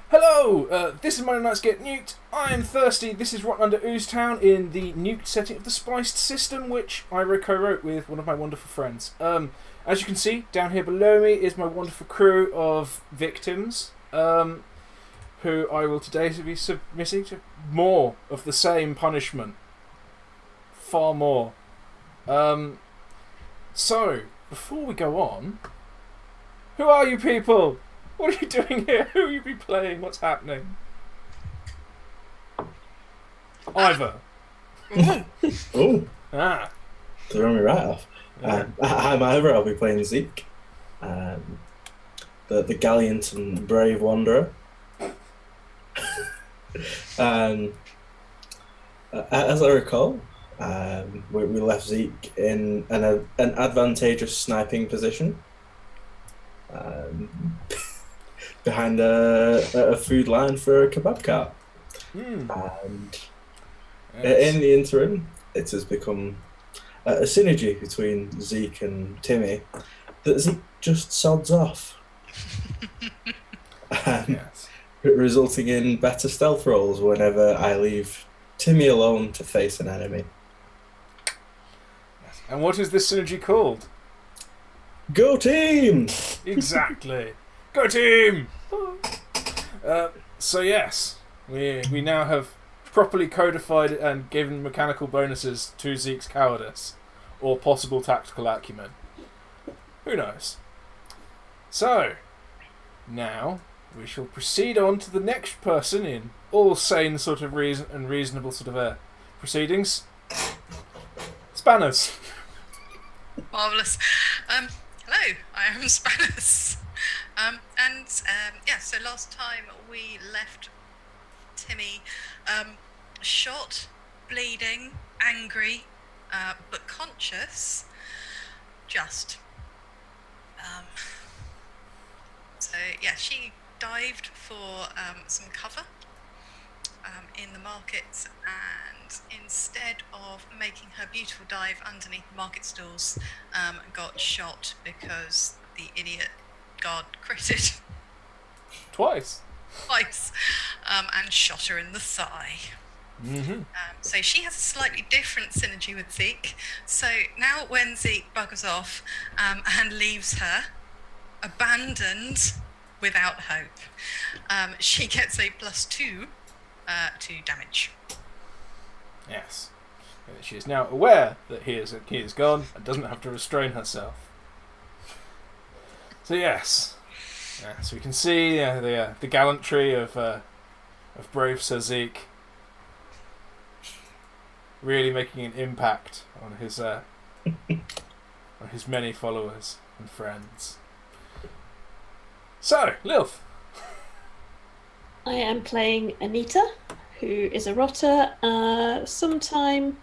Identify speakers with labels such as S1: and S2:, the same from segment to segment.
S1: Hello, this is Monday Nights Get Nuked. I am thirsty. This is Rotten Under Ooze Town in the nuked setting of the Spiced System, which I co-wrote with one of my wonderful friends. As you can see, down here below me is my wonderful crew of victims, who I will today be submitting to more of the same punishment. Far more. So, before we go on, who are you people? What are you doing here? Who are you be playing? What's happening? Eivor.
S2: Oh,
S1: Threw
S2: me right off.
S1: Yeah.
S2: I'm Eivor. I'll be playing Zeke, the gallant and brave wanderer. As I recall, we left Zeke in an advantageous sniping position. Behind a food line for a kebab cart. And in the interim, it has become a synergy between Zeke and Timi that Zeke just sods off. Resulting in better stealth rolls whenever I leave Timi alone to face an enemy.
S1: Yes. And what is this synergy called?
S2: Go team!
S1: Exactly. Go team! So yes, we now have properly codified and given mechanical bonuses to Zeke's cowardice, or possible tactical acumen. Who knows? So, now we shall proceed on to the next person in all sane sort of reasonable sort of proceedings. Spanners.
S3: Marvellous. Hello, I am Spanners. So last time we left Timi shot, bleeding, angry, but conscious. She dived for some cover in the market, and instead of making her beautiful dive underneath the market stalls, got shot because the idiot guard critted
S1: Twice,
S3: and shot her in the thigh.
S1: Mm-hmm.
S3: So she has a slightly different synergy with Zeke. So now when Zeke buggers off and leaves her abandoned without hope, she gets a +2 to damage.
S1: Yes. She is now aware that he is gone and doesn't have to restrain herself. So yes. So we can see the gallantry of brave Sir Zeke really making an impact on his many followers and friends. So, Lilth.
S4: I am playing Anita, who is a rotter, sometime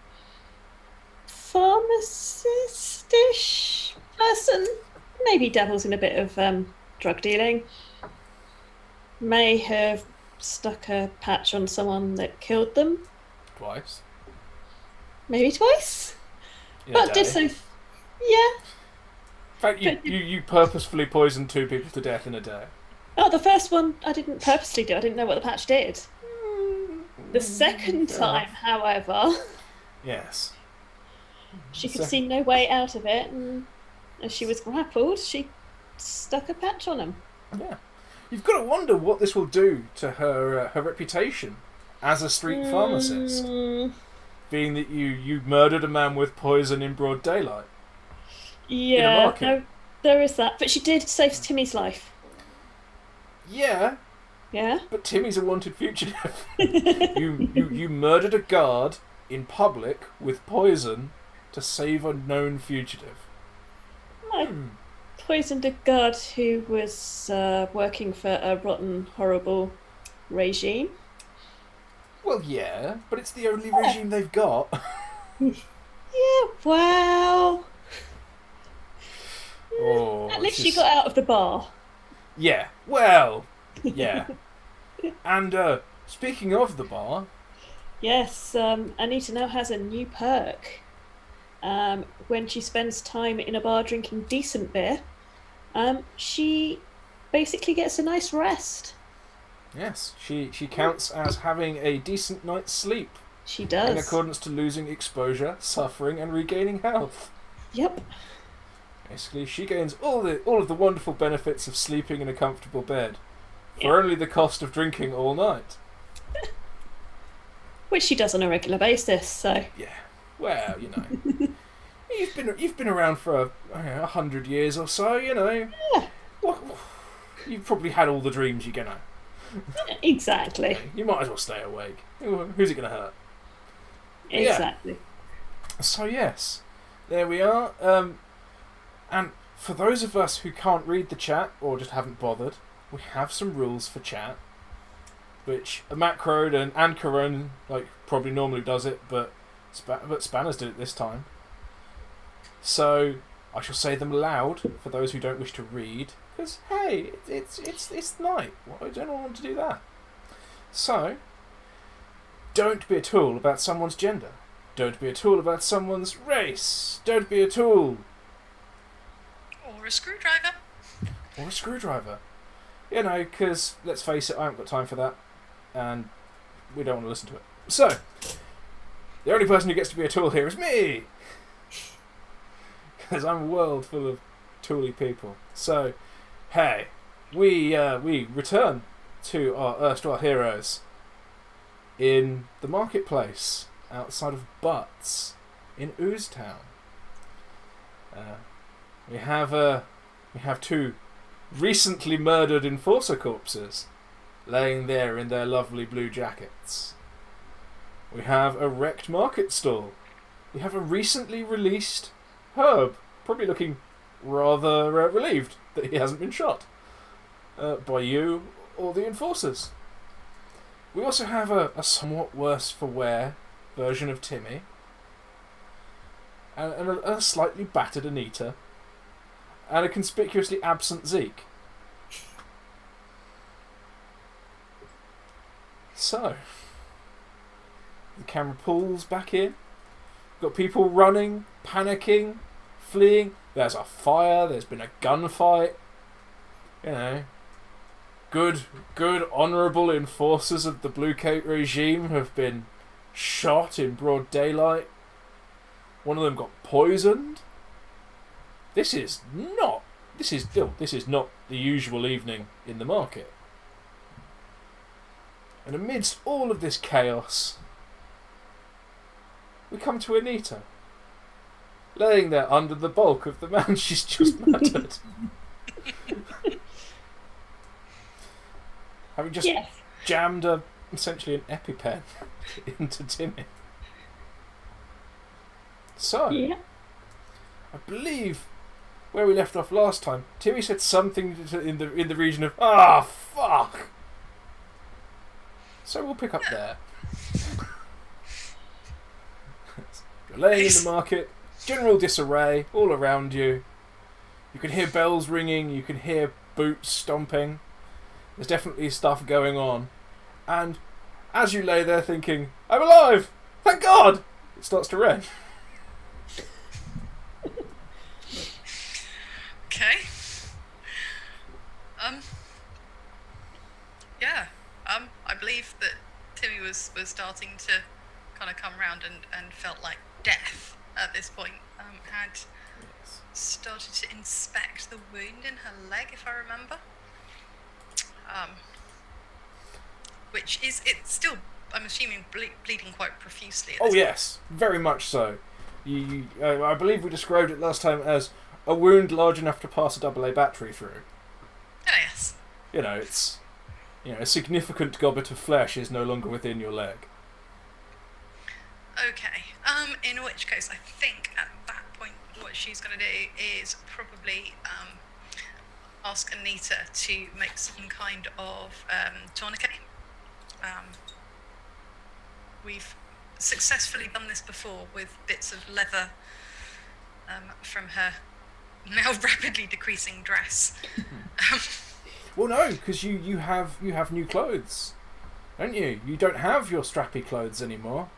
S4: pharmacist-ish person. Maybe dabbles in a bit of drug dealing. May have stuck a patch on someone that killed them.
S1: Twice.
S4: Maybe twice. But did so. Yeah.
S1: In fact, you purposefully poisoned 2 people to death in a day.
S4: Oh, the first one I didn't purposely do. I didn't know what the patch did. The second time, however...
S1: Yes.
S4: She could see no way out of it, and as she was grappled, she stuck a patch on him.
S1: Yeah. You've got to wonder what this will do to her reputation as a street pharmacist. Being that you murdered a man with poison in broad daylight.
S4: Yeah, no, there is that. But she did save Timi's life.
S1: Yeah.
S4: Yeah?
S1: But Timi's a wanted fugitive. you murdered a guard in public with poison to save a known fugitive.
S4: I poisoned a guard who was working for a rotten, horrible regime.
S1: Well, yeah, but it's the only regime they've got.
S4: Yeah, well... At least she got out of the bar.
S1: Yeah, well, yeah. And speaking of the bar...
S4: Yes, Anita now has a new perk. When she spends time in a bar drinking decent beer, she basically gets a nice rest.
S1: Yes, she counts as having a decent night's sleep.
S4: She does.
S1: In accordance to losing exposure, suffering, and regaining health.
S4: Yep.
S1: Basically, she gains all of the wonderful benefits of sleeping in a comfortable bed for only the cost of drinking all night.
S4: Which she does on a regular basis, so...
S1: Yeah. Well, you know. You've been around for 100 years or so, you know.
S4: Yeah.
S1: You've probably had all the dreams you're gonna.
S4: Exactly.
S1: You might as well stay awake. Who's it gonna hurt?
S4: Exactly.
S1: Yeah. So yes, there we are. And for those of us who can't read the chat or just haven't bothered, we have some rules for chat, which Macroed and Corone probably normally does it, but Spanners did it this time. So I shall say them loud for those who don't wish to read, because hey, it's night. Why don't I want to do that? So, don't be a tool about someone's gender. Don't be a tool about someone's race. Don't be a tool.
S3: Or a screwdriver.
S1: Or a screwdriver. You know, because, let's face it, I haven't got time for that. And we don't want to listen to it. So, the only person who gets to be a tool here is me! Because I'm a world full of tooly people. So, hey, we return to our erstwhile heroes in the marketplace outside of Butts in Ooze Town. We have two recently murdered enforcer corpses laying there in their lovely blue jackets. We have a wrecked market stall. We have a recently released Herb, probably looking rather relieved that he hasn't been shot by you or the enforcers. We also have a somewhat worse for wear version of Timi and a slightly battered Anita and a conspicuously absent Zeke. So, the camera pulls back in. We've got people running, panicking, fleeing. There's a fire. There's been a gunfight. You know, good, honourable enforcers of the Bluecoat regime have been shot in broad daylight. One of them got poisoned. This is not the usual evening in the market. And amidst all of this chaos, we come to Anita, laying there under the bulk of the man she's just murdered. Having just jammed essentially an EpiPen into Timi. So, I believe where we left off last time, Timi said something in the region of fuck. So we'll pick up there. You're laying in the market, general disarray all around you. You can hear bells ringing, you can hear boots stomping. There's definitely stuff going on. And as you lay there thinking, I'm alive! Thank God! It starts to rain.
S3: Okay. I believe that Timi was starting to kind of come round and felt like death at this point. Had started to inspect the wound in her leg, if I remember. Which is, it's still, I'm assuming, bleeding quite profusely.
S1: Oh yes, very much so. I believe we described it last time as a wound large enough to pass a AA battery through.
S3: Oh yes.
S1: You know, it's a significant gobbet of flesh is no longer within your leg.
S3: Okay. In which case, I think at that point, what she's going to do is probably ask Anita to make some kind of tourniquet. We've successfully done this before with bits of leather from her now rapidly decreasing dress.
S1: Well, no, because you have new clothes, don't you? You don't have your strappy clothes anymore.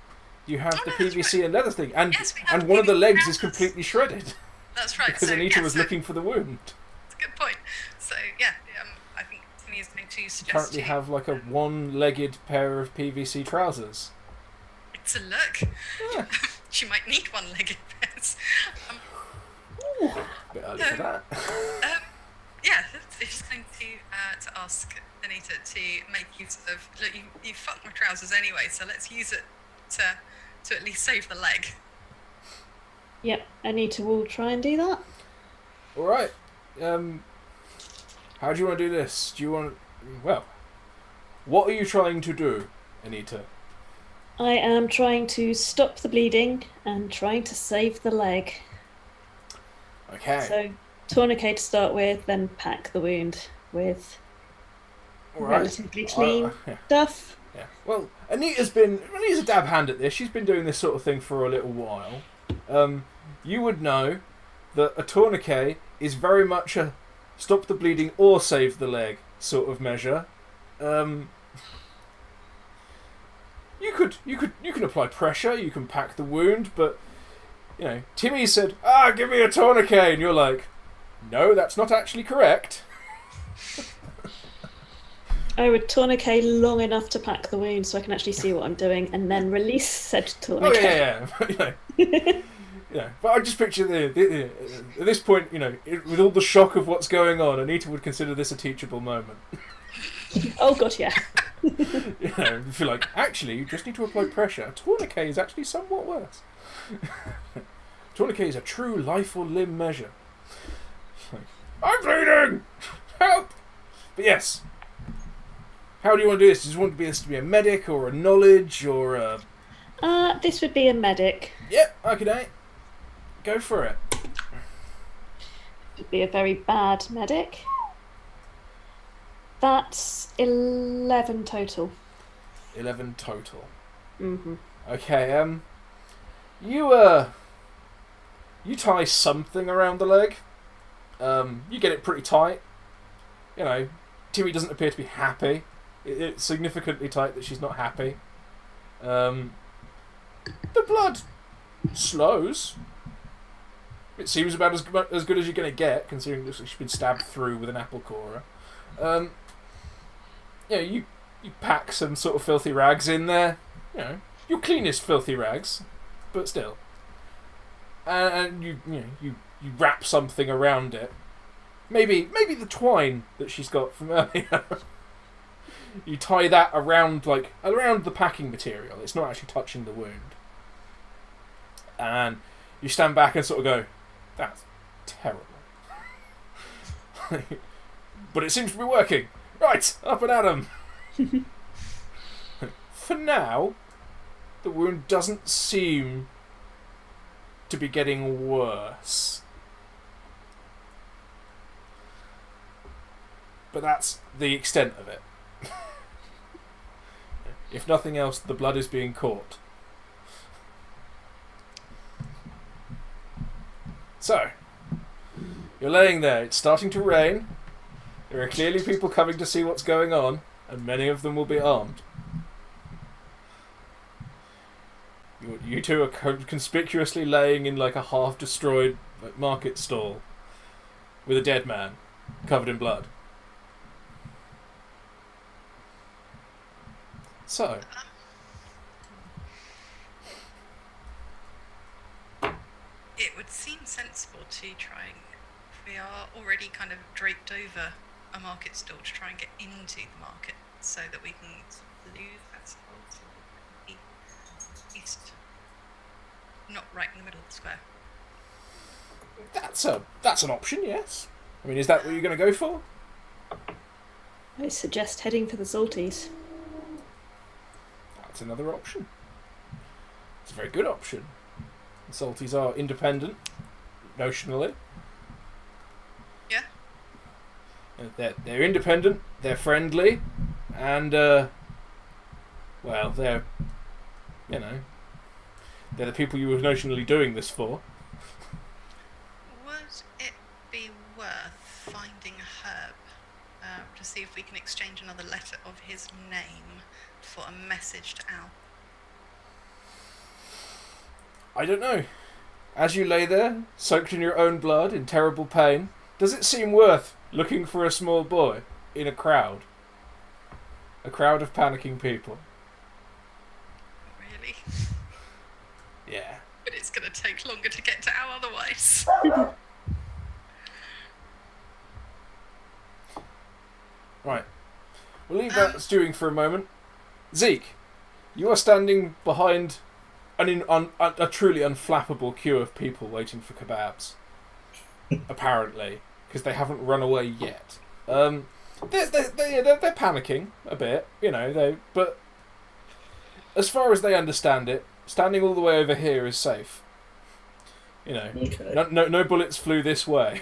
S1: You have the PVC and leather thing, and one of the legs is completely shredded.
S3: That's right.
S1: Because Anita was looking for the wound.
S3: That's a good point. So yeah, I think Timi is going to suggest
S1: currently
S3: to you.
S1: have like a one-legged pair of PVC trousers.
S3: It's a look.
S1: Yeah.
S3: She might need one-legged pairs.
S1: Ooh, bit early for that.
S3: Yeah, it's just going to ask Anita to make use of. Look, you fucked my trousers anyway, so let's use it to at least save the leg.
S4: Yep, Anita will try and do that.
S1: All right. How do you want to do this? Do you want? Well, what are you trying to do, Anita?
S4: I am trying to stop the bleeding and trying to save the leg.
S1: Okay.
S4: So, tourniquet to start with, then pack the wound with
S1: All right.
S4: relatively clean
S1: Yeah.
S4: stuff.
S1: Yeah. Well, Anita's a dab hand at this. She's been doing this sort of thing for a little while. You would know that a tourniquet is very much a stop the bleeding or save the leg sort of measure. You can apply pressure, you can pack the wound, but you know, Timi said, give me a tourniquet, and you're like, no, that's not actually correct.
S4: I would tourniquet long enough to pack the wound so I can actually see what I'm doing and then release said tourniquet.
S1: Oh yeah. Yeah, but I just picture at this point, you know, with all the shock of what's going on, Anita would consider this a teachable moment.
S4: Oh god, yeah.
S1: You know, feel like, actually, you just need to apply pressure. A tourniquet is actually somewhat worse. Tourniquet is a true life or limb measure. Like, I'm bleeding! Help! But yes. How do you want to do this? Do you want this to be a medic or a knowledge or a...
S4: This would be a medic.
S1: Yep, okay. Go for it.
S4: Would be a very bad medic. That's 11 total.
S1: 11 total.
S4: Mm-hmm.
S1: Okay, you tie something around the leg. You get it pretty tight. You know, Timi doesn't appear to be happy. It's significantly tight that she's not happy. The blood slows. It seems about as good as you're going to get, considering it looks like she's been stabbed through with an apple corer. You know, you pack some sort of filthy rags in there. You know, your cleanest filthy rags, but still. And you wrap something around it. Maybe the twine that she's got from earlier. You tie that around the packing material. It's not actually touching the wound. And you stand back and sort of go, that's terrible. But it seems to be working. Right, up and at 'em. For now, the wound doesn't seem to be getting worse. But that's the extent of it. If nothing else, the blood is being caught. So, you're laying there. It's starting to rain. There are clearly people coming to see what's going on, and many of them will be armed. You two are conspicuously laying in like a half-destroyed market stall with a dead man covered in blood. So,
S3: It would seem sensible to try and, if we are already kind of draped over a market stall, to try and get into the market so that we can lose ourselves east, not right in the middle of the square.
S1: that's an option, yes. I mean, is that what you're going to go for?
S4: I suggest heading for the Salties.
S1: That's another option. It's a very good option. The Salties are independent, notionally.
S3: Yeah.
S1: They're independent, they're friendly, and, well, they're the people you were notionally doing this for.
S3: Would it be worth finding a herb to see if we can exchange another letter of his name for a message to Al?
S1: I don't know. As you lay there, soaked in your own blood, in terrible pain, does it seem worth looking for a small boy in a crowd? A crowd of panicking people.
S3: Really?
S1: Yeah.
S3: But it's going to take longer to get down otherwise.
S1: Right. We'll leave that stewing for a moment. Zeke, you are standing behind a truly unflappable queue of people waiting for kebabs. Apparently. Because they haven't run away yet. They're panicking a bit, but as far as they understand it, standing all the way over here is safe.
S2: Okay.
S1: No bullets flew this way.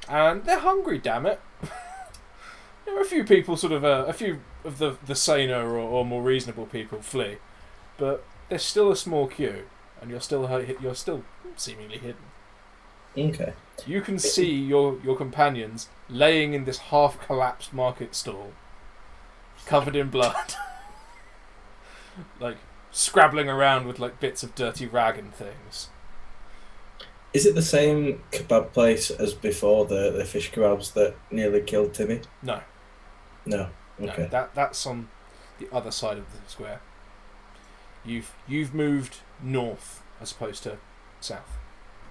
S1: And they're hungry, damn it. There are a few people, a few of the saner or more reasonable people flee, but there's still a small queue, and you're still seemingly hidden.
S2: Okay.
S1: You can see your companions laying in this half-collapsed market stall, covered in blood, like scrabbling around with like bits of dirty rag and things.
S2: Is it the same kebab place as before, the fish kebabs that nearly killed Timi?
S1: No.
S2: No. Okay.
S1: No, that's on the other side of the square. You've moved north as opposed to south.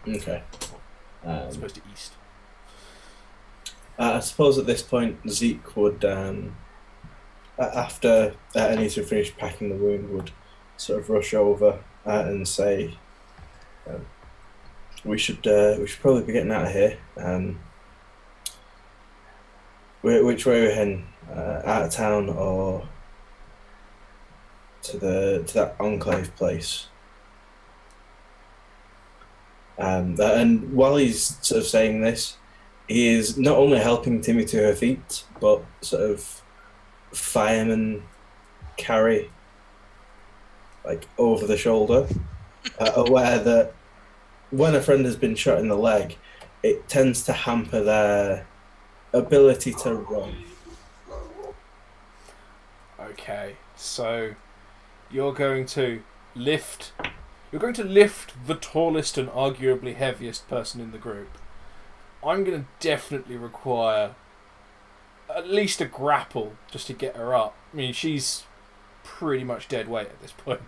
S2: Okay.
S1: As opposed to east.
S2: I suppose at this point Zeke would, after Anita finished packing the wound, would sort of rush over and say, "We should probably be getting out of here. Which way are we heading? Out of town or to that enclave place?" And while he's sort of saying this, he is not only helping Timi to her feet, but sort of fireman carry, like over the shoulder, aware that when a friend has been shot in the leg, it tends to hamper their ability to run.
S1: Okay, so you're going to lift the tallest and arguably heaviest person in the group. I'm going to definitely require at least a grapple just to get her up. I mean, she's pretty much dead weight at this point.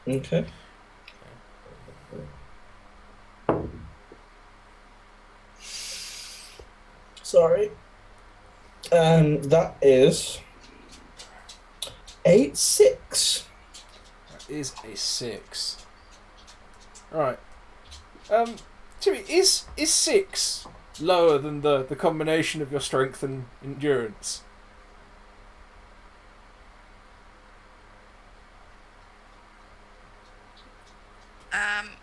S2: Okay. Sorry. That is a 6.
S1: That is a 6. Right. Timmy, is 6 lower than the combination of your strength and endurance?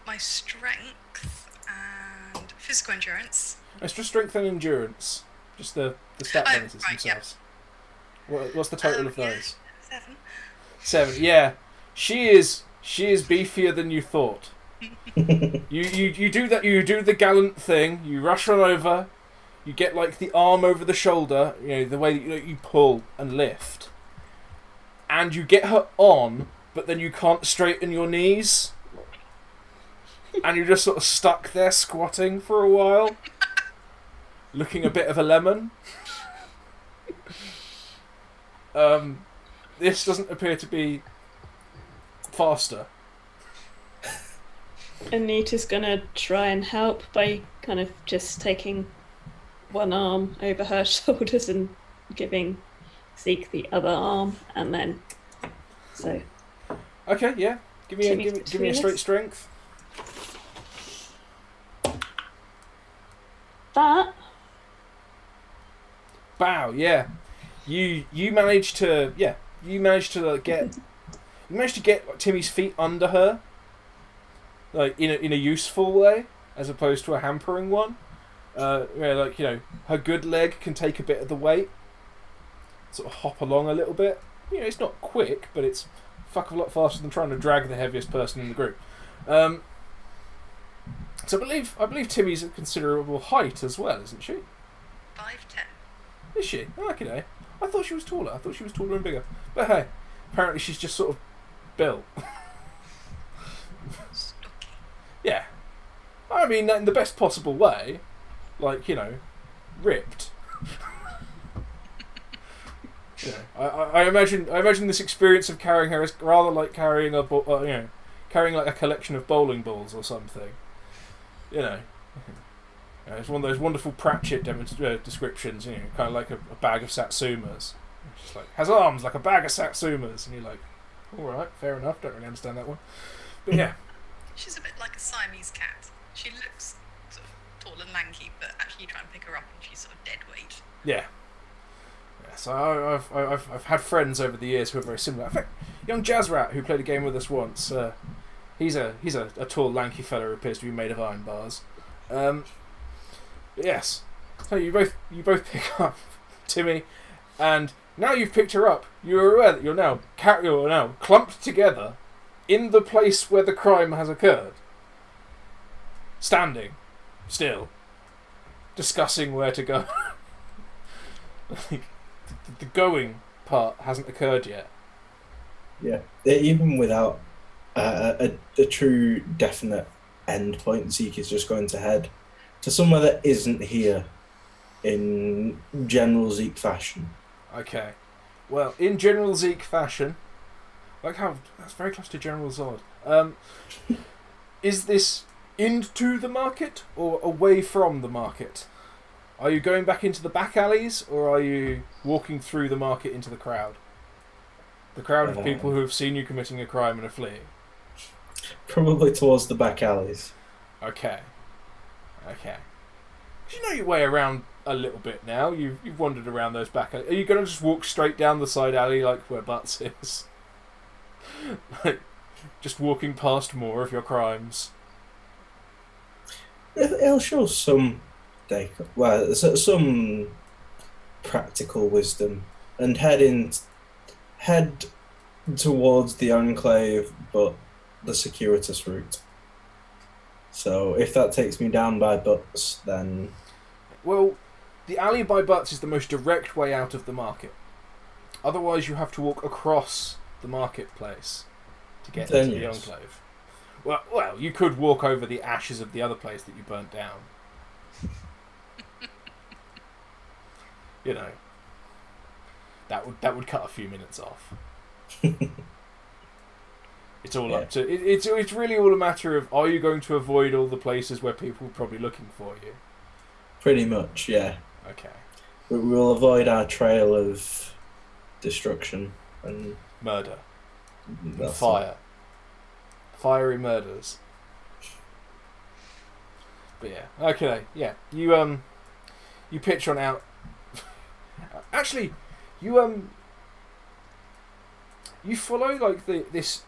S3: My strength and physical endurance.
S1: It's just strength and endurance. Just the stat bonuses
S3: right,
S1: themselves. What's the total of those?
S3: 7.
S1: 7. Yeah, she is beefier than you thought. you do that. You do the gallant thing. You rush on over. You get like the arm over the shoulder. The way that you pull and lift, and you get her on, but then you can't straighten your knees, and you're just sort of stuck there squatting for a while, looking a bit of a lemon. This doesn't appear to be faster.
S4: Anita's gonna try and help by kind of just taking one arm over her shoulders and giving Zeke the other arm, and then
S1: Okay, yeah. Give me a straight strength.
S4: That.
S1: Bow, yeah. You managed to get like, Timmy's feet under her, like in a useful way, as opposed to a hampering one. Her good leg can take a bit of the weight, sort of hop along a little bit. It's not quick, but it's a fuck of a lot faster than trying to drag the heaviest person in the group. So I believe Timmy's a considerable height as well, isn't she?
S3: 5'10".
S1: Is she? Oh, okay. I thought she was taller. I thought she was taller and bigger. But hey, apparently she's just sort of built.
S3: Stocky.
S1: Yeah. I mean, in the best possible way. Like, ripped. I imagine this experience of carrying her is rather like carrying carrying like a collection of bowling balls or something. It's one of those wonderful Pratchett descriptions. Kind of like a bag of satsumas. It's just like has arms like a bag of satsumas, and you're like, all right, fair enough. Don't really understand that one, but yeah.
S3: She's a bit like a Siamese cat. She looks sort of tall and lanky, but actually you try and pick her up and she's sort of dead weight.
S1: Yeah. So I've had friends over the years who are very similar. In fact, young Jazzrat, who played a game with us once, he's a tall, lanky fellow who appears to be made of iron bars. Yes. So you both pick up Timi, and now you've picked her up. You're aware that you're now clumped together in the place where the crime has occurred. Standing, still, discussing where to go. The going part hasn't occurred yet.
S2: Yeah, even without a true definite end point, Zeke is just going to head to somewhere that isn't here in general Zeke fashion.
S1: Okay. Well, in general Zeke fashion, like how that's very close to General Zod. Is this into the market or away from the market? Are you going back into the back alleys, or are you walking through the market into the crowd? The crowd of people who have seen you committing a crime and are fleeing.
S2: Probably towards the back alleys.
S1: Okay. You know your way around a little bit now. You've wandered around those back alleys. Are you going to just walk straight down the side alley like where Butts is? Like, just walking past more of your crimes?
S2: It'll show some practical wisdom and head towards the enclave, but the circuitous route. So if that takes me down by Butts, then...
S1: Well, the alley by Butts is the most direct way out of the market. Otherwise you have to walk across the marketplace to get into the enclave. Well, you could walk over the ashes of the other place that you burnt down. That would cut a few minutes off. It's all up to it's really all a matter of, are you going to avoid all the places where people are probably looking for you?
S2: Pretty much, yeah.
S1: Okay.
S2: We will avoid our trail of destruction and
S1: murder, and fire, fiery murders. But yeah, okay, yeah. You pitch on out. Actually, you follow like this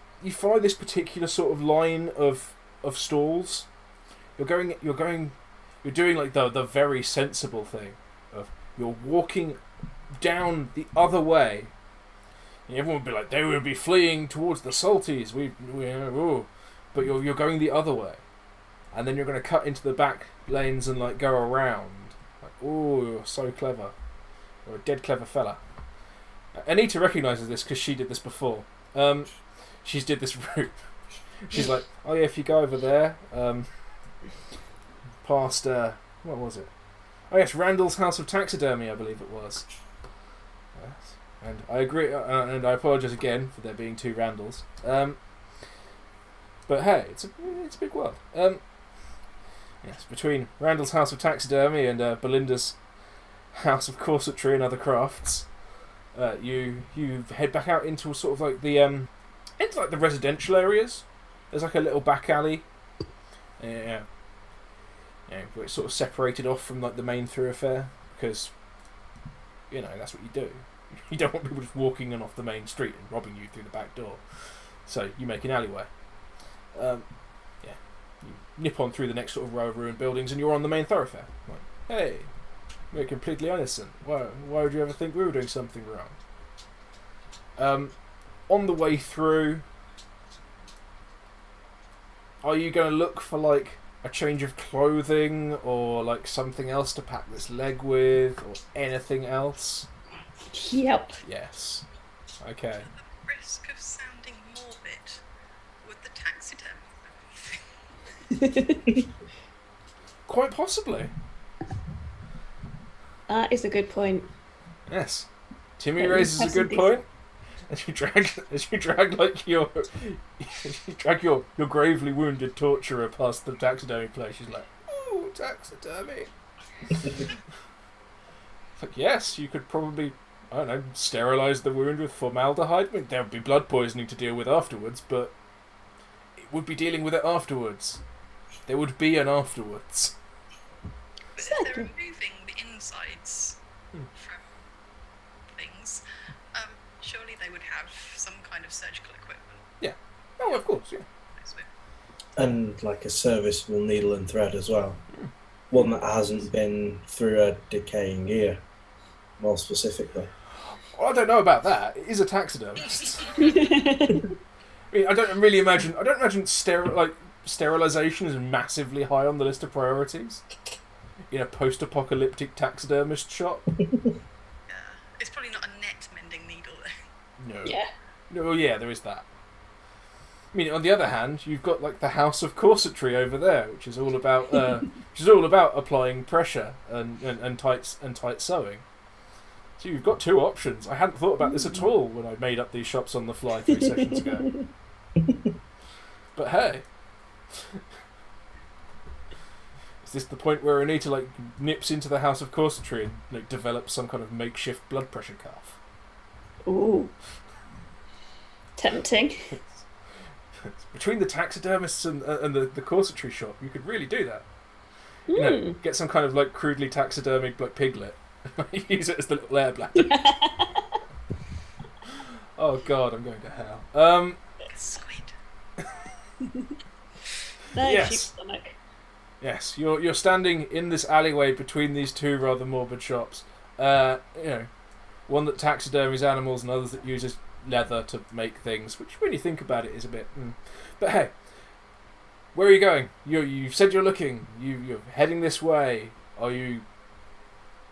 S1: particular sort of line of stalls. You're doing like the very sensible thing of you're walking down the other way. And everyone would be like, they would be fleeing towards the salties. But you're going the other way, and then you're going to cut into the back lanes and like go around. Like, oh, you're so clever. You're a dead clever fella. Anita recognises this because she did this before. She's did this route. She's like, oh yeah, if you go over there, past what was it? Oh yes, Randall's House of Taxidermy, I believe it was. Yes. And I agree, and I apologise again for there being two Randalls. But hey, it's a big world. Yes, between Randall's House of Taxidermy and Belinda's House of Corsetry and Other Crafts, you head back out into sort of like the residential areas. There's like a little back alley. Yeah, where it's sort of separated off from like the main thoroughfare, because that's what you do. You don't want people just walking in off the main street and robbing you through the back door. So you make an alleyway. You nip on through the next sort of row of ruined buildings, and you're on the main thoroughfare. Like, hey, we're completely innocent. Why would you ever think we were doing something wrong? On the way through, are you going to look for like a change of clothing or like something else to pack this leg with, or anything else?
S4: Yep.
S1: Yes. Okay.
S3: At the risk of sounding morbid, would the taxidermy?
S1: Quite possibly.
S4: That is a good point.
S1: Yes. Timmy
S4: Yeah,
S1: raises a
S4: have some
S1: good
S4: decent-
S1: point. As you drag like your gravely wounded torturer past the taxidermy place, she's like, "Ooh, taxidermy." Like, yes, you could probably, I don't know, sterilise the wound with formaldehyde. I mean, there would be blood poisoning to deal with afterwards, but it would be dealing with it afterwards. There would be an afterwards.
S3: But if they're removing the insides from things, surely they would have some kind of surgical equipment.
S1: Yeah. Oh, of course, yeah.
S2: And like a serviceable needle and thread as well. One that hasn't been through a decaying ear, more specifically.
S1: Well, I don't know about that. It is a taxidermist. I mean, I don't imagine sterilization is massively high on the list of priorities in a post-apocalyptic taxidermist shop.
S3: It's probably not a net mending needle though.
S1: No.
S4: Yeah.
S1: No, yeah, there is that. I mean, on the other hand, you've got like the House of Corsetry over there, which is all about applying pressure and tight sewing. So you've got two options. I hadn't thought about this at all when I made up these shops on the fly 3 sessions ago. But hey, is this the point where Anita like nips into the House of Corsetry and like develops some kind of makeshift blood pressure cuff?
S4: Ooh. Tempting.
S1: Between the taxidermists and the corsetry shop, you could really do that. You know, get some kind of like crudely taxidermied like piglet. Use it as the little air bladder. Oh god, I'm going to hell.
S3: Squid.
S4: No,
S1: Yes.
S4: sheep's stomach.
S1: Yes, you're standing in this alleyway between these two rather morbid shops. One that taxidermies animals and others that uses leather to make things, which when you think about it is a bit. But hey, where are you going? You've said you're looking. You're heading this way. Are you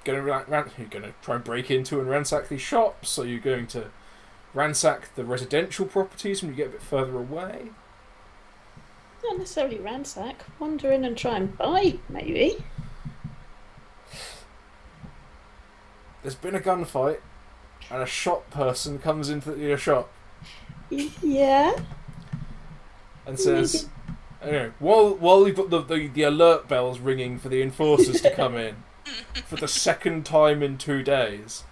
S1: going to try and break into and ransack these shops? Are you going to ransack the residential properties when you get a bit further away?
S4: Not necessarily ransack. Wander in and try and buy, maybe.
S1: There's been a gunfight, and a shop person comes into your shop
S4: Yeah.
S1: and says, while you've got the alert bells ringing for the enforcers to come in, for the second time in 2 days,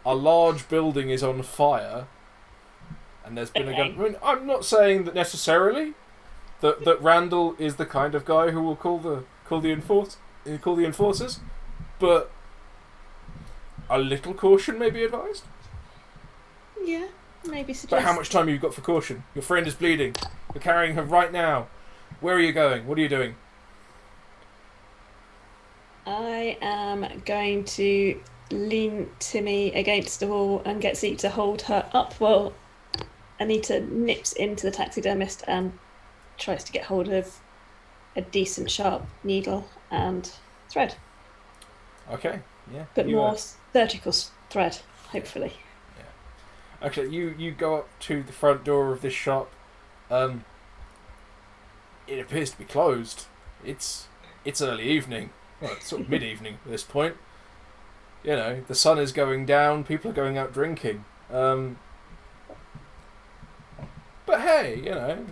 S1: a large building is on fire, and there's been a gun. I mean, I'm not saying that necessarily that Randall is the kind of guy who will call the enforcers, but a little caution may be advised.
S4: Yeah, maybe suggest.
S1: But how much time have you got for caution? Your friend is bleeding. You're carrying her right now. Where are you going? What are you doing?
S4: I am going to lean Timi against the wall and get Zeke to hold her up while Anita nips into the taxidermist and tries to get hold of a decent sharp needle and thread.
S1: Okay, yeah.
S4: But more surgical thread, hopefully.
S1: Actually, you go up to the front door of this shop. It appears to be closed. It's early evening. Well, it's sort of mid-evening at this point. You know, the sun is going down. People are going out drinking. But hey, you know,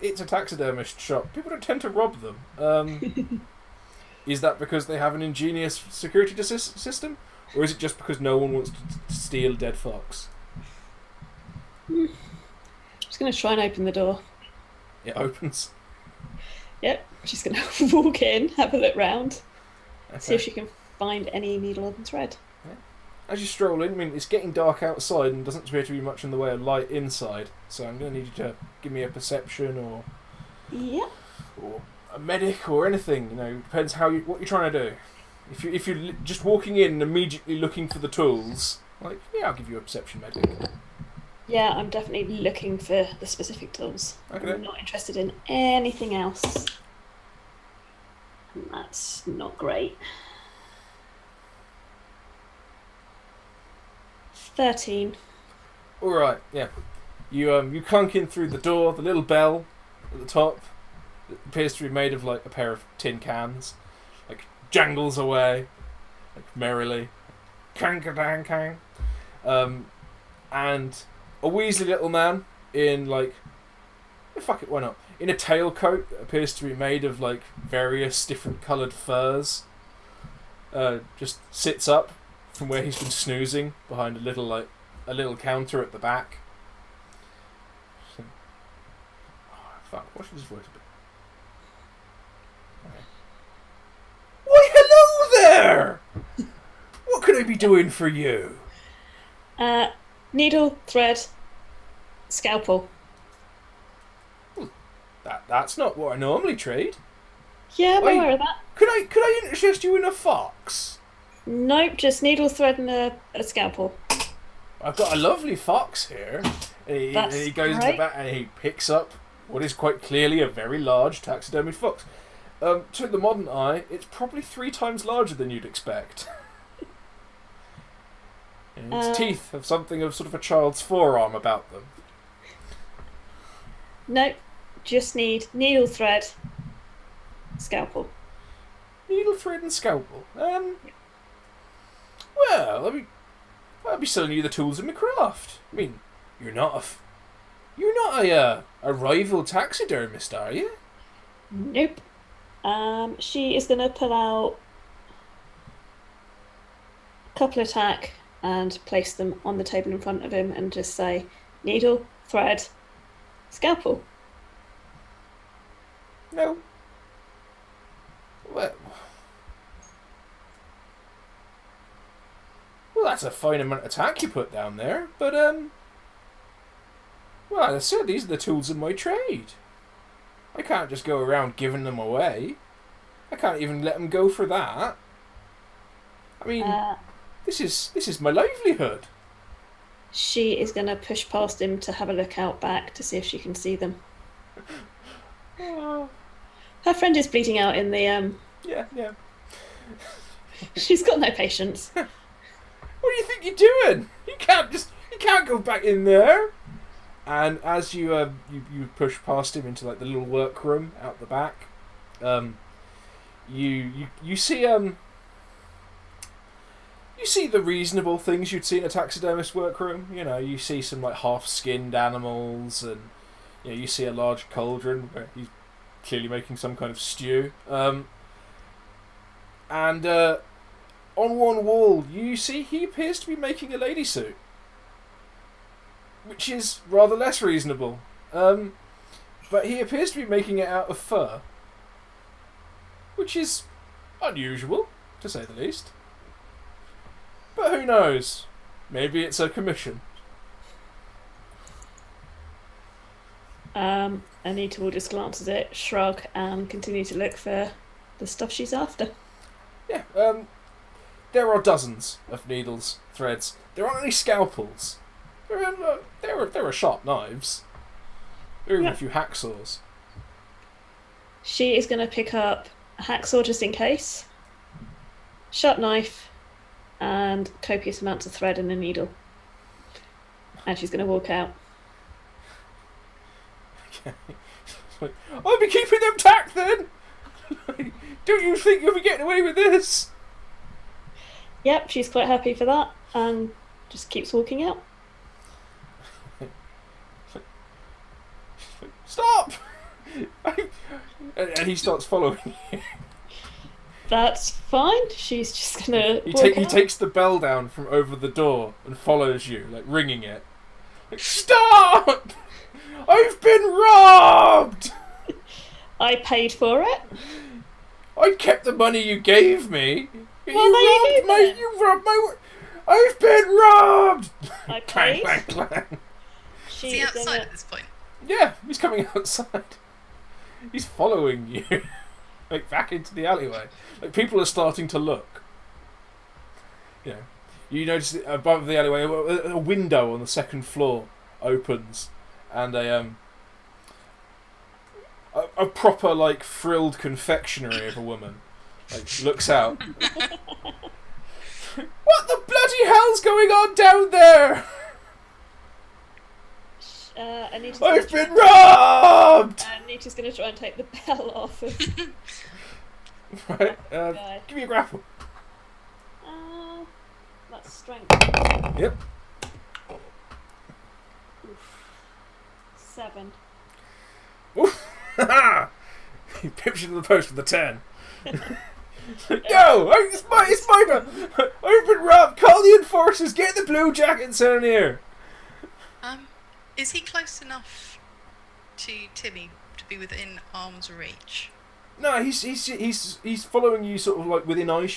S1: it's a taxidermist shop. People don't tend to rob them. Is that because they have an ingenious security system? Or is it just because no one wants to steal a dead fox?
S4: I'm just going to try and open the door.
S1: It opens.
S4: Yep, she's going to walk in, have a look round,
S1: Okay.
S4: see if she can find any needle and thread.
S1: As you stroll in, I mean, it's getting dark outside and doesn't appear to be much in the way of light inside. So I'm going to need you to give me a perception or a medic or anything. You know, depends what you're trying to do. If you're just walking in and immediately looking for the tools, like, yeah, I'll give you a perception medic.
S4: Yeah, I'm definitely looking for the specific tools.
S1: Okay.
S4: I'm not interested in anything else. And that's not great. 13.
S1: All right, yeah. You clunk in through the door. The little bell at the top, it appears to be made of like a pair of tin cans, like jangles away, like merrily, clank-a-dang-kang. And a weaselly little man in like, fuck it, why not? In a tailcoat that appears to be made of like various different coloured furs. Just sits up from where he's been snoozing behind a little counter at the back. So, fuck, what should his voice be? Okay. Why, hello there! What could I be doing for you?
S4: Needle, thread, scalpel.
S1: That's not what I normally trade.
S4: Yeah, I'm aware of that.
S1: Could I interest you in a fox?
S4: Nope, just needle, thread, and a scalpel.
S1: I've got a lovely fox here. And he goes into the back and he picks up what is quite clearly a very large taxidermied fox. To the modern eye, it's probably 3 times larger than you'd expect. And its teeth have something of sort of a child's forearm about them.
S4: Nope, just need needle, thread, scalpel.
S1: Needle, thread, and scalpel. Well, I'll be selling you the tools of my craft. I mean, you're not a rival taxidermist, are you?
S4: Nope. She is going to pull out a couple of tack and place them on the table in front of him and just say, needle, thread, scalpel.
S1: No. Well, that's a fine amount of tack you put down there, but, well, I said these are the tools of my trade. I can't just go around giving them away. I can't even let them go for that. I mean, this is my livelihood.
S4: She is going to push past him to have a look out back to see if she can see them. Her friend is bleeding out in the
S1: Yeah.
S4: She's got no patience.
S1: What do you think you're doing? You can't go back in there. And as you push past him into like the little workroom out the back, you see the reasonable things you'd see in a taxidermist workroom. You know, you see some like half-skinned animals, and you see a large cauldron where he's clearly making some kind of stew. And on one wall, you see he appears to be making a lady suit, which is rather less reasonable. But he appears to be making it out of fur, which is unusual, to say the least. But who knows? Maybe it's a commission.
S4: Anita will just glance at it, shrug, and continue to look for the stuff she's after.
S1: Yeah, there are dozens of needles, threads. There aren't any scalpels. There are sharp knives. There are even a few hacksaws.
S4: She is going to pick up a hacksaw just in case, sharp knife, and copious amounts of thread and a needle. And she's going to walk out.
S1: Okay. I'll be keeping them tacked then! Don't you think you'll be getting away with this?
S4: Yep, she's quite happy for that, and just keeps walking out.
S1: Stop! And he starts following you.
S4: That's fine. She's just gonna.
S1: He takes the bell down from over the door and follows you, like ringing it. Like, stop! I've been robbed!
S4: I paid for it.
S1: I kept the money you gave me.
S4: Well,
S1: You robbed my. I've been robbed!
S4: I
S1: Clang,
S4: paid.
S1: clang, clang.
S3: Is he outside at this point?
S1: Yeah, he's coming outside. He's following you. Like back into the alleyway. Like people are starting to look. You notice that above the alleyway a window on the second floor opens, and a proper like frilled confectionery of a woman like looks out. What the bloody hell's going on down there? I've been robbed!
S4: Anita's going to try and take the bell off.
S1: Right, give me a grapple.
S4: That's strength.
S1: Yep.
S4: 7.
S1: Oof! He pips you to the post with a 10. No! It's my turn! I've been robbed! Call the enforcers! Get the blue jackets in here!
S3: Is he close enough to Timi to be within arm's reach?
S1: No, he's following you sort of like within eye.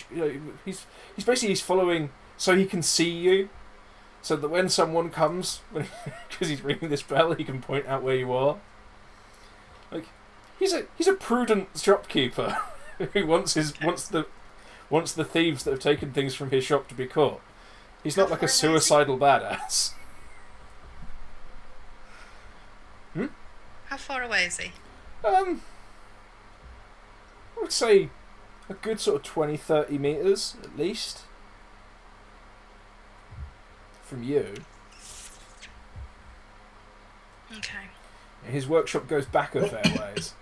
S1: He's basically following so he can see you, so that when someone comes, because he's ringing this bell, he can point out where you are. Like he's a prudent shopkeeper who wants the thieves that have taken things from his shop to be caught. He's not like a suicidal badass.
S3: How far away is he?
S1: I would say a good sort of 20-30 metres at least from you.
S3: Okay.
S1: His workshop goes back a fair ways.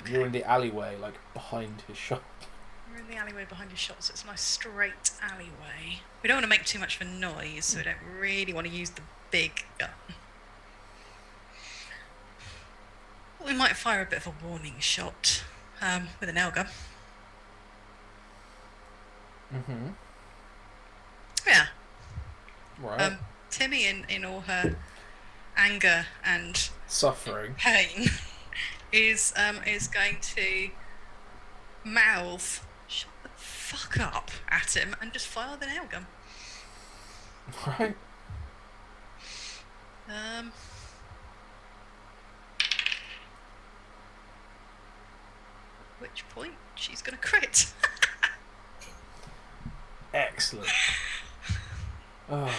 S3: Okay.
S1: You're in the alleyway, like behind his shop.
S3: We're in the alleyway behind his shop, so it's a nice straight alleyway. We don't want to make too much of a noise, so we don't really want to use the big gun. We might fire a bit of a warning shot with a nail gun.
S1: Mm-hmm.
S3: Yeah.
S1: Right.
S3: Timi, in all her anger and
S1: Suffering.
S3: pain, is going to mouth "Shut the fuck up" at him and just fire the nail gun.
S1: Right.
S3: At which point she's going to crit.
S1: Excellent. Oh.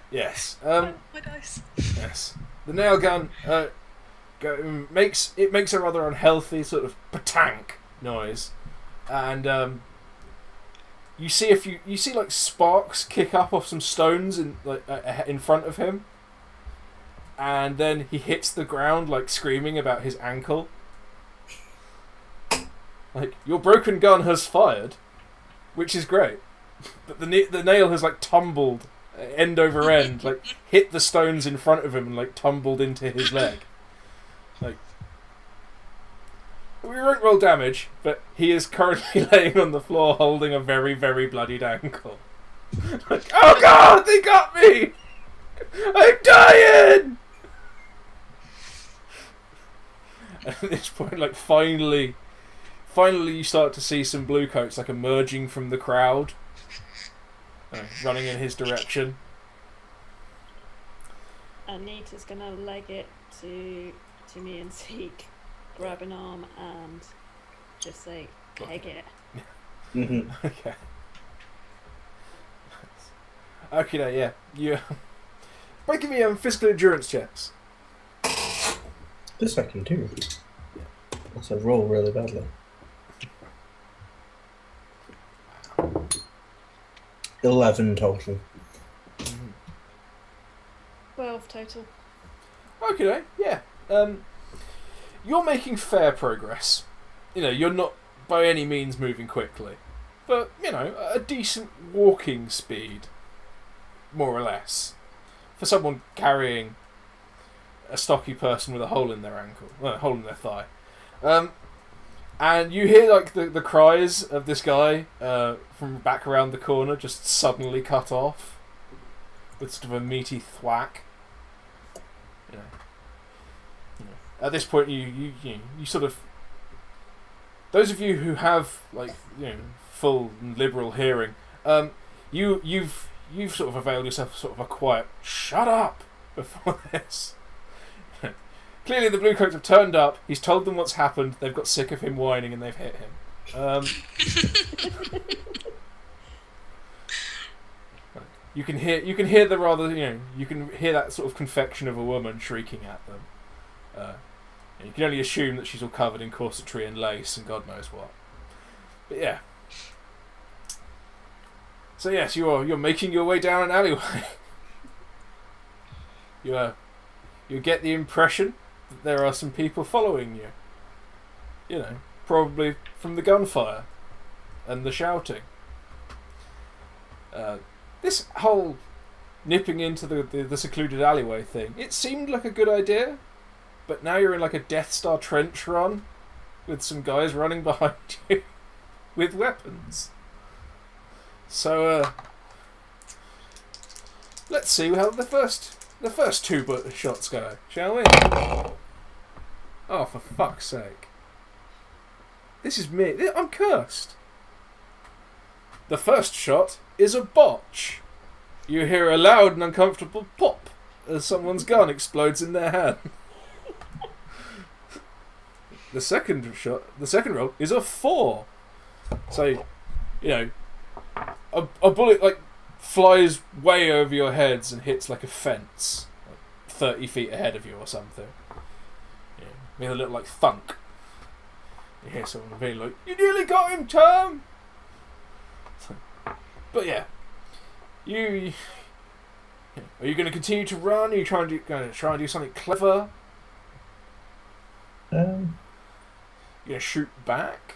S1: Yes.
S3: My dice.
S1: Yes. The nail gun makes a rather unhealthy sort of patank noise, and you see like sparks kick up off some stones in front of him, and then he hits the ground like screaming about his ankle. Like, your broken gun has fired, which is great, but the nail has like tumbled end over end, like hit the stones in front of him and like tumbled into his leg. Like, we won't roll damage, but he is currently laying on the floor holding a very, very bloodied ankle. Like, oh god, they got me! I'm dying! And at this point, like, finally you start to see some Bluecoats like emerging from the crowd, running in his direction.
S4: Anita's gonna leg it to me and Zeke, grab an arm and just say, peg it.
S2: Mm-hmm.
S1: Okay. Okay, yeah. You making me physical endurance checks.
S2: This I can do. That's a roll really badly. 11 total.
S4: 12 total.
S1: Okay, yeah. You're making fair progress. You know, you're not by any means moving quickly, but you know, a decent walking speed, more or less, for someone carrying a stocky person with a hole in their ankle, a hole in their thigh. And you hear like the cries of this guy from back around the corner just suddenly cut off with sort of a meaty thwack. You know. At this point, you sort of, those of you who have like full and liberal hearing, you've sort of availed yourself of sort of a quiet "shut up" before this. Clearly the Bluecoats have turned up, he's told them what's happened, they've got sick of him whining and they've hit him. You can hear the rather, you can hear that sort of confection of a woman shrieking at them. You can only assume that she's all covered in corsetry and lace and God knows what. But yeah. So yes, you're making your way down an alleyway. You get the impression that there are some people following you. You know, probably from the gunfire and the shouting. this whole nipping into the secluded alleyway thing, it seemed like a good idea, but now you're in like a Death Star trench run with some guys running behind you with weapons. So, let's see how the first two shots go, shall we? Oh, for fuck's sake. This is me. I'm cursed. The first shot is a botch. You hear a loud and uncomfortable pop as someone's gun explodes in their hand. The second roll is a 4. So, a bullet like flies way over your heads and hits like a fence, like 30 feet ahead of you or something. Yeah, with a little like thunk. You hear someone being like, "You nearly got him, Tom!" But yeah, are you going to continue to run? Are you going to try and do something clever? You going to shoot back?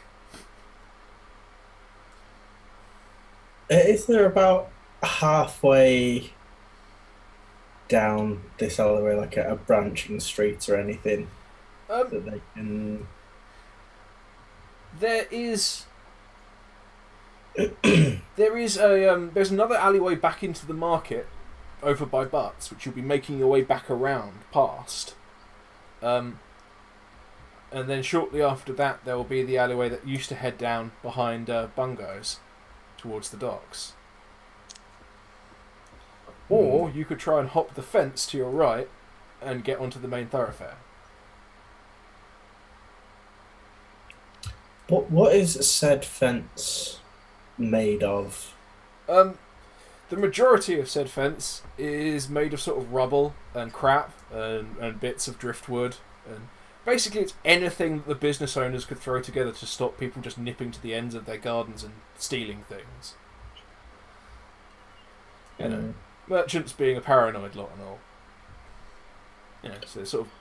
S2: Is there about halfway down this alleyway, like a branching street or anything that they can?
S1: There's there's another alleyway back into the market over by Butts, which you'll be making your way back around past. And then shortly after that, there will be the alleyway that used to head down behind Bungo's towards the docks. Or you could try and hop the fence to your right and get onto the main thoroughfare.
S2: What is said fence made of?
S1: The majority of said fence is made of sort of rubble and crap and bits of driftwood, and basically it's anything that the business owners could throw together to stop people just nipping to the ends of their gardens and stealing things. Merchants being a paranoid lot and all. So it's sort of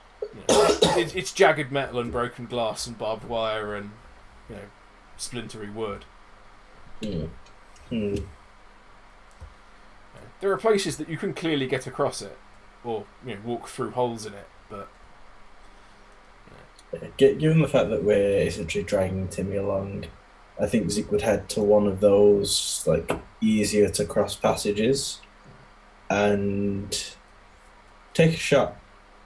S1: it's jagged metal and broken glass and barbed wire and splintery wood. There are places that you can clearly get across it, or walk through holes in it, but
S2: given the fact that we're essentially dragging Timi along, I think Zeke would head to one of those like easier to cross passages and take a shot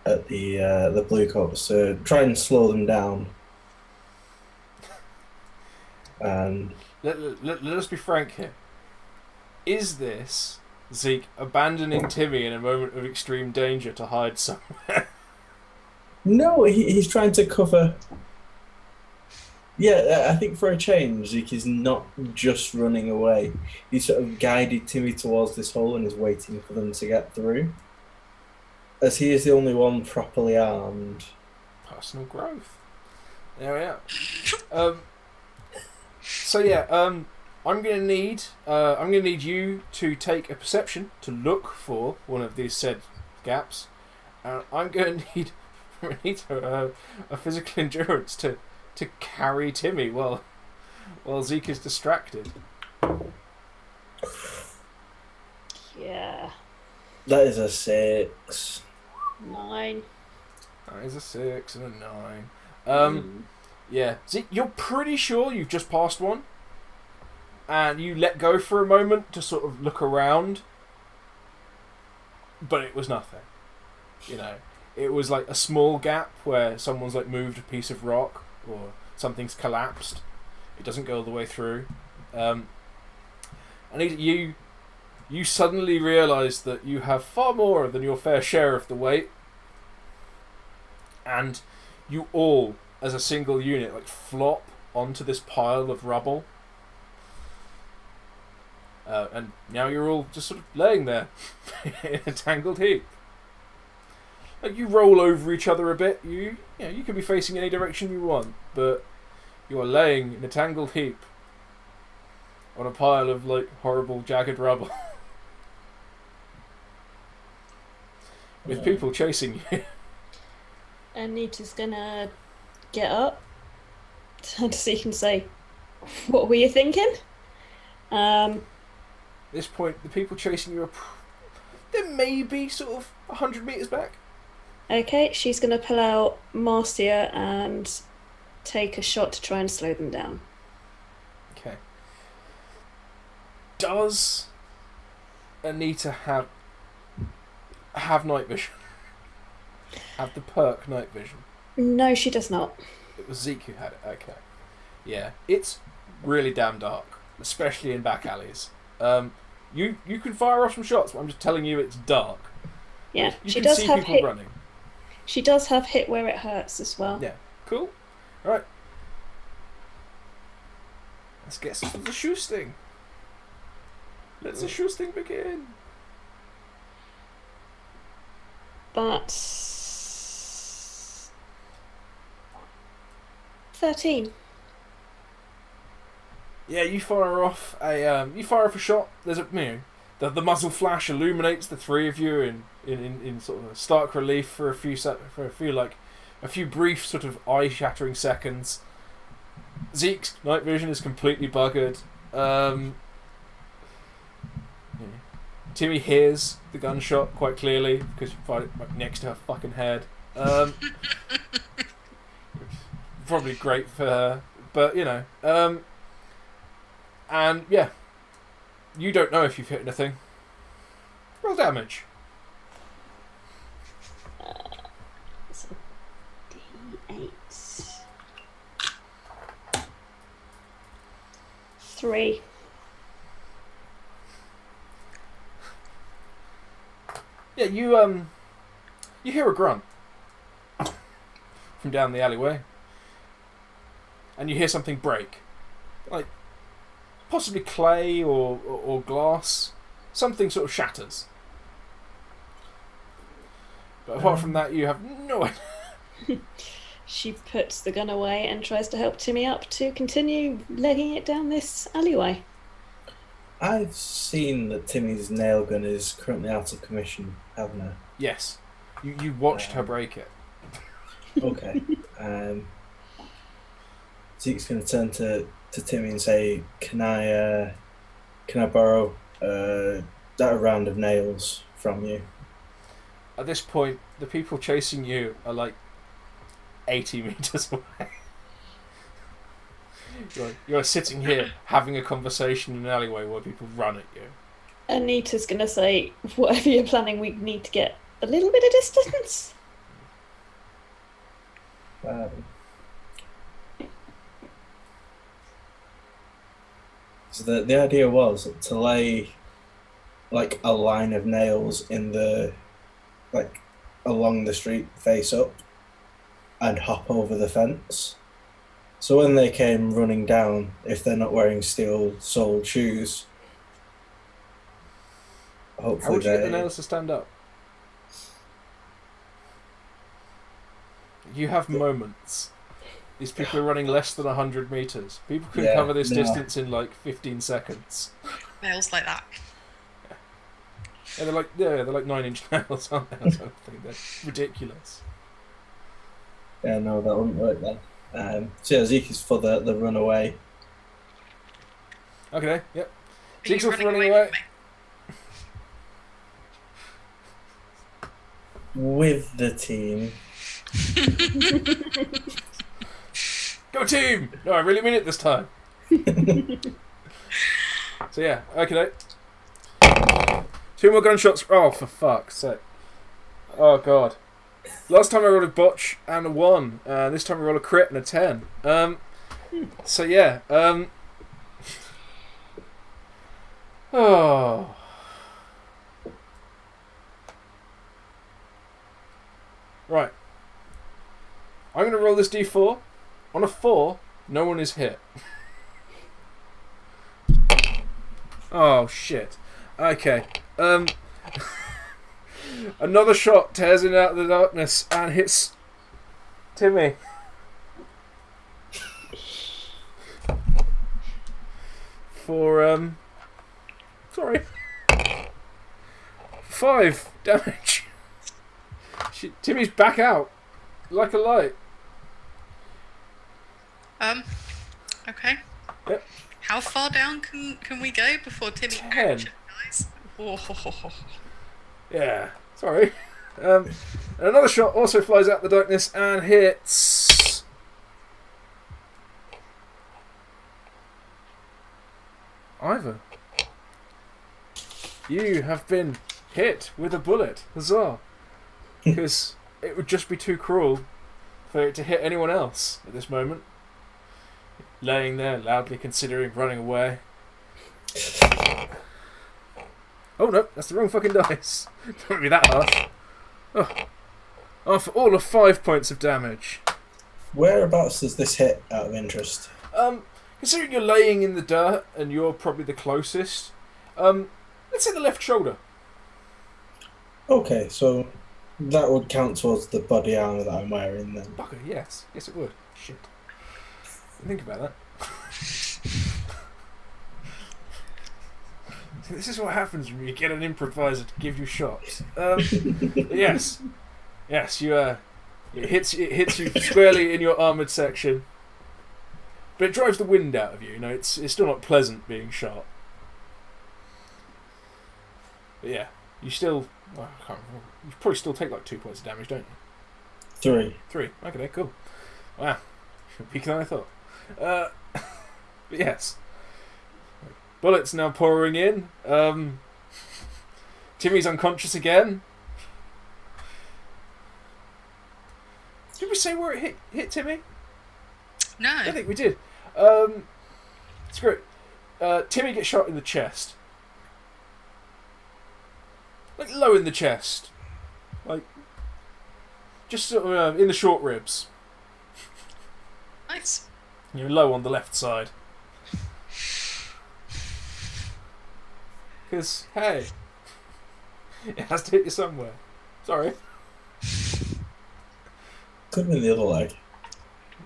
S2: at the Bluecoats to try and slow them down. And
S1: let us be frank here. Is this Zeke abandoning Timi in a moment of extreme danger to hide somewhere?
S2: No, he's trying to cover. Yeah, I think for a change, Zeke is not just running away. He's sort of guided Timi towards this hole and is waiting for them to get through. As he is the only one properly armed.
S1: Personal growth. There we are. So yeah, I'm gonna need you to take a perception to look for one of these said gaps, and I'm gonna need Anita a physical endurance to carry Timi while Zeke is distracted.
S4: Yeah.
S2: That is a 6.
S4: 9.
S1: That is a 6 and a 9. Yeah, Zeke, you're pretty sure you've just passed one, and you let go for a moment to sort of look around, but it was nothing. It was like a small gap where someone's like moved a piece of rock or something's collapsed. It doesn't go all the way through. And you suddenly realise that you have far more than your fair share of the weight, and you all, as a single unit, like flop onto this pile of rubble. And now you're all just sort of laying there in a tangled heap. Like you roll over each other a bit. You can be facing any direction you want, but you are laying in a tangled heap on a pile of like horrible jagged rubble with people chasing you.
S4: Anita's gonna get up so he can say, "What were you thinking?"
S1: this point, the people chasing you are... They're maybe sort of 100 metres back.
S4: Okay, she's going to pull out Marcia and take a shot to try and slow them down.
S1: Okay. Does Anita have night vision? Have the perk night vision?
S4: No, she does not.
S1: It was Zeke who had it. Okay. Yeah, it's really damn dark, especially in back alleys. You can fire off some shots, but I'm just telling you it's dark.
S4: Yeah,
S1: You
S4: she
S1: can
S4: does
S1: see
S4: have
S1: people
S4: hit.
S1: running.
S4: She does have hit where it hurts as well.
S1: Yeah, cool. All right. Let's get to the shoosting. Let the shoosting begin.
S4: That's 13.
S1: Yeah, you fire off a shot. There's the muzzle flash illuminates the three of you in sort of stark relief for a few brief sort of eye-shattering seconds. Zeke's night vision is completely buggered. Timi hears the gunshot quite clearly because you fired it right next to her fucking head. Probably great for her, but and yeah, you don't know if you've hit anything. Roll damage.
S4: It's a D8. 3.
S1: Yeah, you hear a grunt from down the alleyway, and you hear something break, like possibly clay or glass. Something sort of shatters. But apart from that, you have no idea.
S4: She puts the gun away and tries to help Timi up to continue legging it down this alleyway.
S2: I've seen that Timmy's nail gun is currently out of commission, haven't I?
S1: Yes, you watched her break it.
S2: Okay. Zeke's going to turn to Timmy and say, "Can I borrow that round of nails from you?"
S1: At this point, the people chasing you are like 80 meters away. You're sitting here having a conversation in an alleyway where people run at you.
S4: Anita's going to say, whatever you're planning, we need to get a little bit of distance.
S2: So the idea was to lay like a line of nails in the along the street face up and hop over the fence. So when they came running down, if they're not wearing steel-soled shoes, hopefully
S1: How would you get the nails to stand up? You have moments. These people are running less than 100 meters. People can cover this distance in like 15 seconds.
S3: Nails like that.
S1: Yeah, they're like 9-inch nails, aren't they? Or something. They're ridiculous.
S2: Yeah, no, that wouldn't work then. So yeah, Zeke is for the runaway.
S1: Okay, yep.
S3: Are
S1: Zeke's
S3: you
S1: off
S3: running
S1: running
S3: away
S1: away.
S3: from me?
S2: With the team.
S1: Go team! No, I really mean it this time. So yeah, okay. 2 more gunshots. Oh, for fuck's sake. Oh, God. Last time I rolled a botch and a 1. This time I rolled a crit and a 10. So yeah. Oh. Right. I'm going to roll this d4. On a 4, no one is hit. Oh, shit. Okay. Another shot tears in out of the darkness and hits Timi. For, sorry. 5 damage. Timmy's back out. Like a light.
S3: Okay.
S1: Yep.
S3: How far down can we go before Timi
S1: 10. Yeah, sorry. And another shot also flies out the darkness and hits. Eivor. You have been hit with a bullet. Huzzah. Because it would just be too cruel for it to hit anyone else at this moment. Laying there, loudly considering running away. Oh no, that's the wrong fucking dice. Don't be that harsh. Oh, for all of 5 points of damage.
S2: Whereabouts does this hit, out of interest?
S1: Considering you're laying in the dirt and you're probably the closest, let's say the left shoulder.
S2: Okay, so that would count towards the body armour that I'm wearing then.
S1: Bugger, yes. Yes, it would. Shit. Think about that. This is what happens when you get an improviser to give you shots. Yes. Yes, it hits you squarely in your armoured section. But it drives the wind out of you. You know, it's still not pleasant being shot. But yeah, you still... Well, I can't remember. You probably still take like 2 points of damage, don't you?
S2: 3.
S1: 3. Okay, cool. Wow. Weaker than I thought. But yes. Bullets now pouring in. Timi's unconscious again. Did we say where it hit Timi?
S3: No.
S1: I think we did. Screw it. Timi gets shot in the chest. Like low in the chest. Like just sort of in the short ribs.
S3: Nice.
S1: You're low on the left side. Because, hey, it has to hit you somewhere. Sorry.
S2: Could have been the other leg.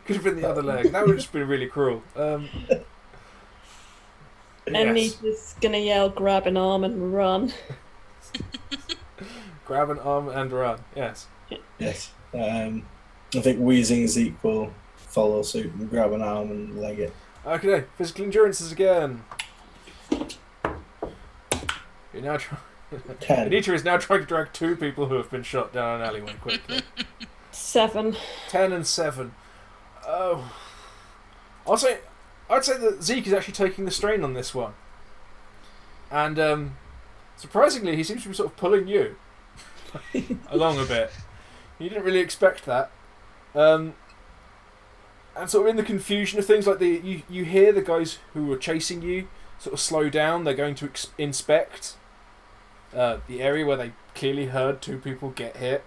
S1: Could have been the other leg. That would have just been really cruel.
S4: Anita's gonna yell, grab an arm and run.
S1: Grab an arm and run. Yes.
S2: Yes. I think wheezing Zeke will follow suit and grab an arm and leg it.
S1: Okay, physical endurances again. You're now
S2: 10.
S1: Anita is now trying to drag 2 people who have been shot down an alleyway quickly.
S4: 7.
S1: 10 and 7. Oh. I'd say that Zeke is actually taking the strain on this one. And surprisingly, he seems to be sort of pulling you along a bit. You didn't really expect that. And sort of in the confusion of things, like you hear the guys who were chasing you sort of slow down. They're going to inspect the area where they clearly heard 2 people get hit.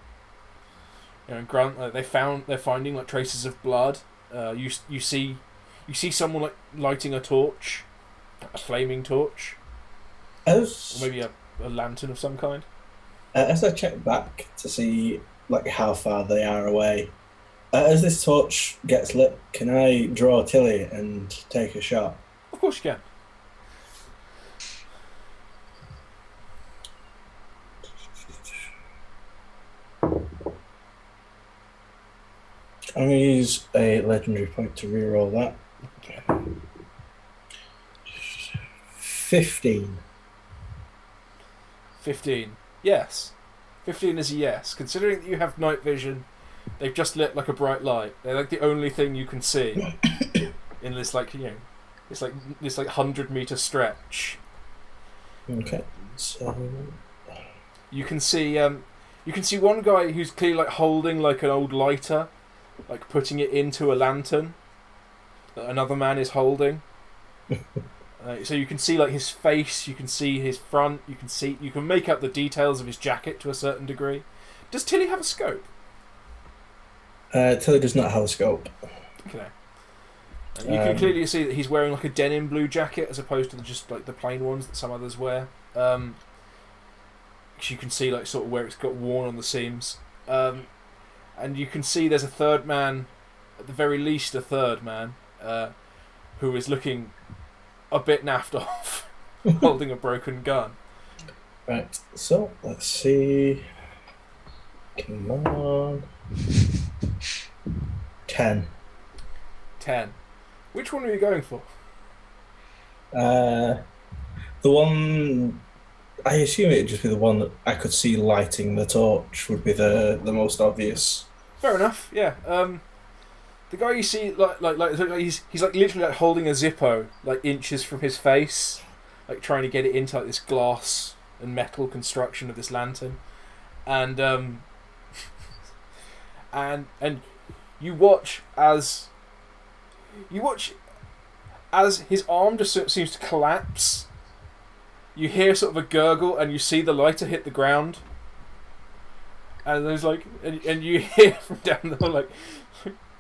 S1: You know, and grunt. They're finding like traces of blood. You see someone like lighting a torch, a flaming torch, or maybe a lantern of some kind.
S2: As I check back to see like how far they are away, as this torch gets lit, can I draw Tilly and take a shot?
S1: Of course you can.
S2: I'm going to use a legendary point to reroll that.
S1: Okay.
S2: 15.
S1: 15. Yes. 15 is a yes. Considering that you have night vision, they've just lit like a bright light. They're like the only thing you can see in this like this 100-meter stretch.
S2: Okay. So
S1: you can see one guy who's clearly like holding like an old lighter, like putting it into a lantern that another man is holding. So you can see like his face, you can see his front, you can make out the details of his jacket to a certain degree. Does Tilly have a scope?
S2: Tilly does not have a scope.
S1: Okay. And you can clearly see that he's wearing like a denim blue jacket as opposed to just like the plain ones that some others wear. You can see like sort of where it's got worn on the seams. And you can see there's a third man, at the very least a third man, who is looking a bit naffed off, holding a broken gun.
S2: Right, so let's see. Come on. 10.
S1: 10. Which one are you going for?
S2: The one I assume it'd just be the one that I could see lighting the torch would be the most obvious.
S1: Fair enough. Yeah. The guy you see, he's like literally like holding a Zippo, like inches from his face, like trying to get it into like this glass and metal construction of this lantern, and and you watch as his arm just sort of seems to collapse. You hear sort of a gurgle, and you see the lighter hit the ground, and there's like, and you hear from down the hall like,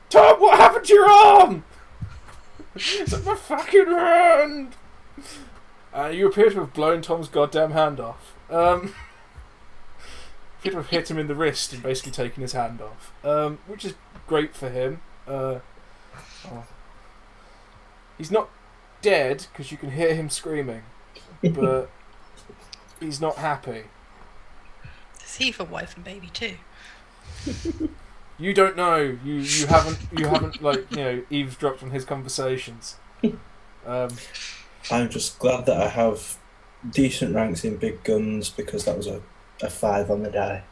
S1: Tom, what happened to your arm? It's like my fucking hand. You appear to have blown Tom's goddamn hand off. Appear to have hit him in the wrist and basically taken his hand off, which is great for him. He's not dead because you can hear him screaming, but he's not happy.
S3: Is he for wife and baby too?
S1: You don't know. You haven't like eavesdropped on his conversations.
S2: I'm just glad that I have decent ranks in big guns because that was a 5 on the die.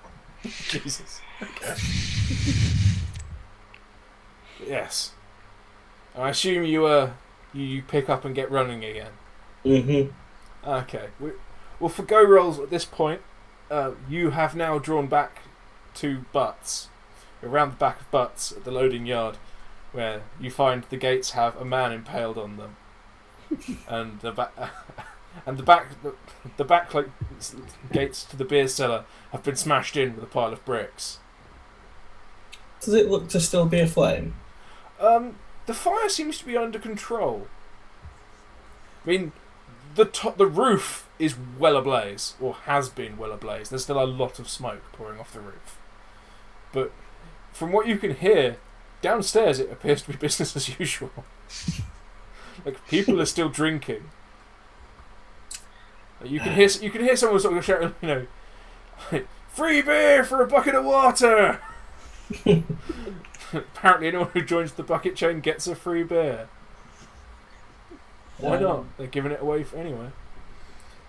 S1: Jesus. Okay. Yes. I assume you pick up and get running again.
S2: Mm-hmm.
S1: Okay. Well, for go rolls at this point, you have now drawn back to Butts, around the back of Butts at the loading yard, where you find the gates have a man impaled on them, and the back like gates to the beer cellar have been smashed in with a pile of bricks.
S2: Does it look to still be aflame?
S1: The fire seems to be under control. I mean, the roof is well ablaze, or has been well ablaze. There's still a lot of smoke pouring off the roof. But from what you can hear, downstairs it appears to be business as usual. Like, people are still drinking. You can hear someone sort of shouting, free beer for a bucket of water! Apparently anyone who joins the bucket chain gets a free beer. Why not? They're giving it away anyway.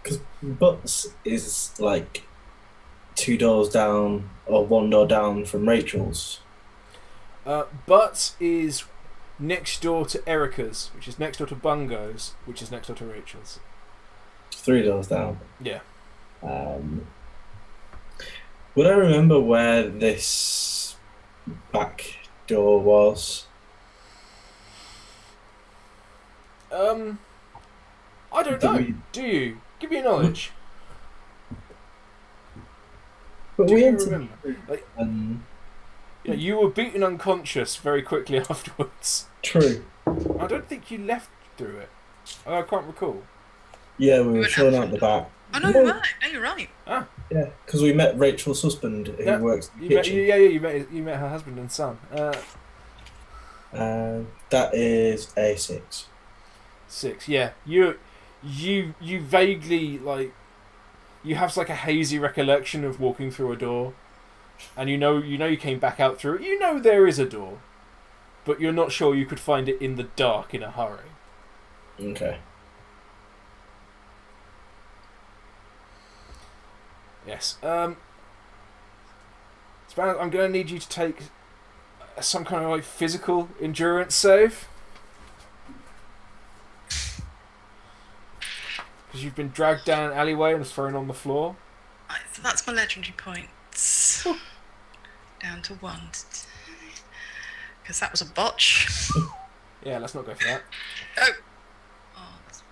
S2: Because Butts is like 2 doors down or 1 door down from Rachel's.
S1: Butts is next door to Erica's, which is next door to Bungo's, which is next door to Rachel's.
S2: 3 doors down.
S1: Yeah.
S2: Would I remember where this back door was?
S1: I don't know. Do you? Give me a knowledge.
S2: But
S1: Do
S2: we
S1: you
S2: entered.
S1: remember? Like, you were beaten unconscious very quickly afterwards.
S2: True.
S1: I don't think you left through it. I can't recall.
S2: Yeah, we were
S3: went
S2: shown
S3: out
S2: out the back.
S3: Oh no, you're right. No, you're right.
S1: Ah,
S2: Yeah, because we met Rachel's husband who
S1: Yeah,
S2: works in the
S1: you met,
S2: kitchen.
S1: you met her husband and son.
S2: That is a 6.
S1: 6. Yeah, you vaguely like you have like a hazy recollection of walking through a door, and you know you came back out through it. You know there is a door, but you're not sure you could find it in the dark in a hurry.
S2: Okay.
S1: Yes. Spanner, I'm going to need you to take some kind of like physical endurance save. Because you've been dragged down an alleyway and thrown on the floor.
S3: Right, so that's my legendary points. Down to 1. Because that was a botch.
S1: Yeah, let's not go for that.
S3: Oh, that's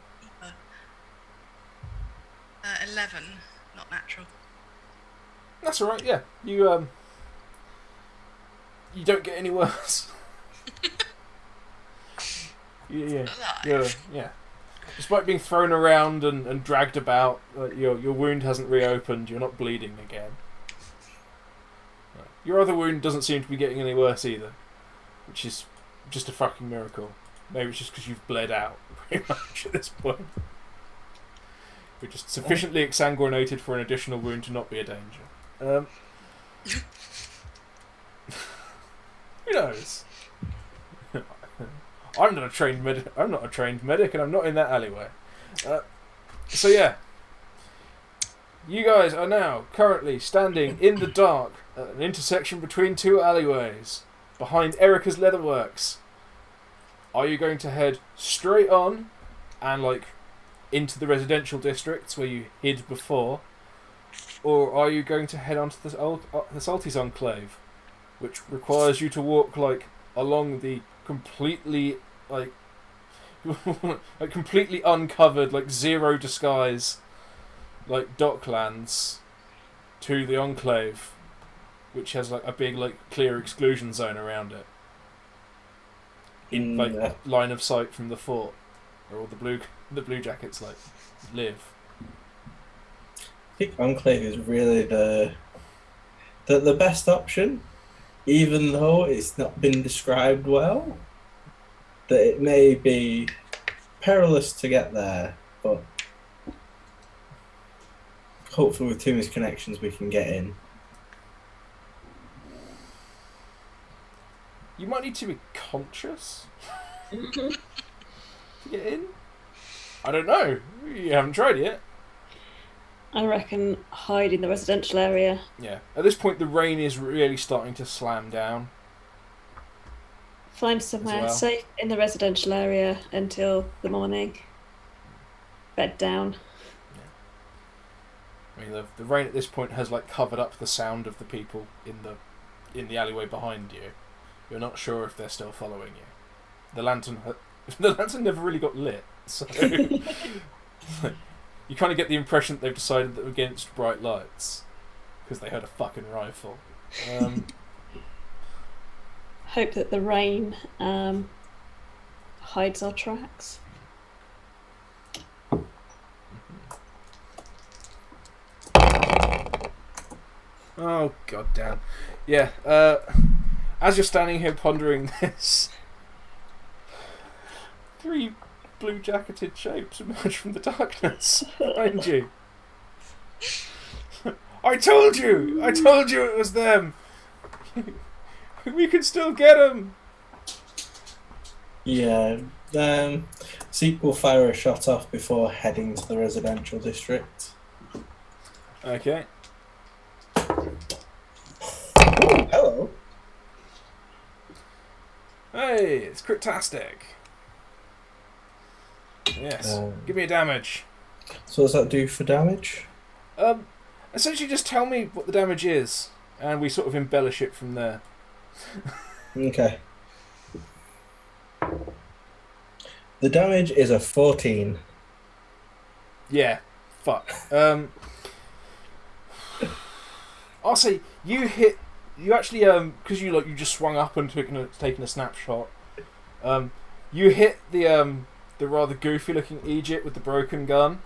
S3: Eivor. 11, not natural.
S1: That's alright, yeah. You don't get any worse. yeah. Despite being thrown around and dragged about, your wound hasn't reopened, you're not bleeding again. Your other wound doesn't seem to be getting any worse either, which is just a fucking miracle. Maybe it's just because you've bled out, pretty much, at this point. You're just sufficiently exsanguinated for an additional wound to not be a danger. Who knows? I'm not a trained medic, and I'm not in that alleyway. So yeah, You guys are now currently standing in the dark at an intersection between two alleyways behind Erica's Leatherworks. Are you going to head straight on and into the residential districts where you hid before, or are you going to head on to the Salties Enclave, which requires you to walk along the completely completely uncovered, zero disguise docklands to the Enclave, which has a big clear exclusion zone around it in line of sight from the fort where all the blue jackets live.
S2: I think Enclave is really the best option, even though it's not been described well. That it may be perilous to get there, but hopefully with Timi's connections we can get in.
S1: You might need to be conscious to get in. I don't know. You haven't tried yet.
S4: I reckon hide in the residential area.
S1: Yeah. At this point, the rain is really starting to slam down.
S4: Find somewhere safe in the residential area until the morning. Bed down.
S1: Yeah. I mean, the rain at this point has covered up the sound of the people in the alleyway behind you. You're not sure if they're still following you. The lantern never really got lit, so you kind of get the impression that they've decided that we're against bright lights because they heard a fucking rifle.
S4: Hope that the rain hides our tracks.
S1: Oh god damn. Yeah, as you're standing here pondering this, 3 blue jacketed shapes emerge from the darkness behind you. I told you it was them. We can still get them.
S2: Yeah, Zeke will fire a shot off before heading to the residential district.
S1: Okay.
S2: Ooh, hello.
S1: Hey, it's crit-tastic. Yes. Give me a damage.
S2: So what does that do for damage?
S1: Essentially just tell me what the damage is, and we sort of embellish it from there.
S2: Okay. The damage is a 14.
S1: Yeah. Fuck. I'll say you actually because you just swung up and taken a snapshot. You hit the rather goofy looking Egypt with the broken gun,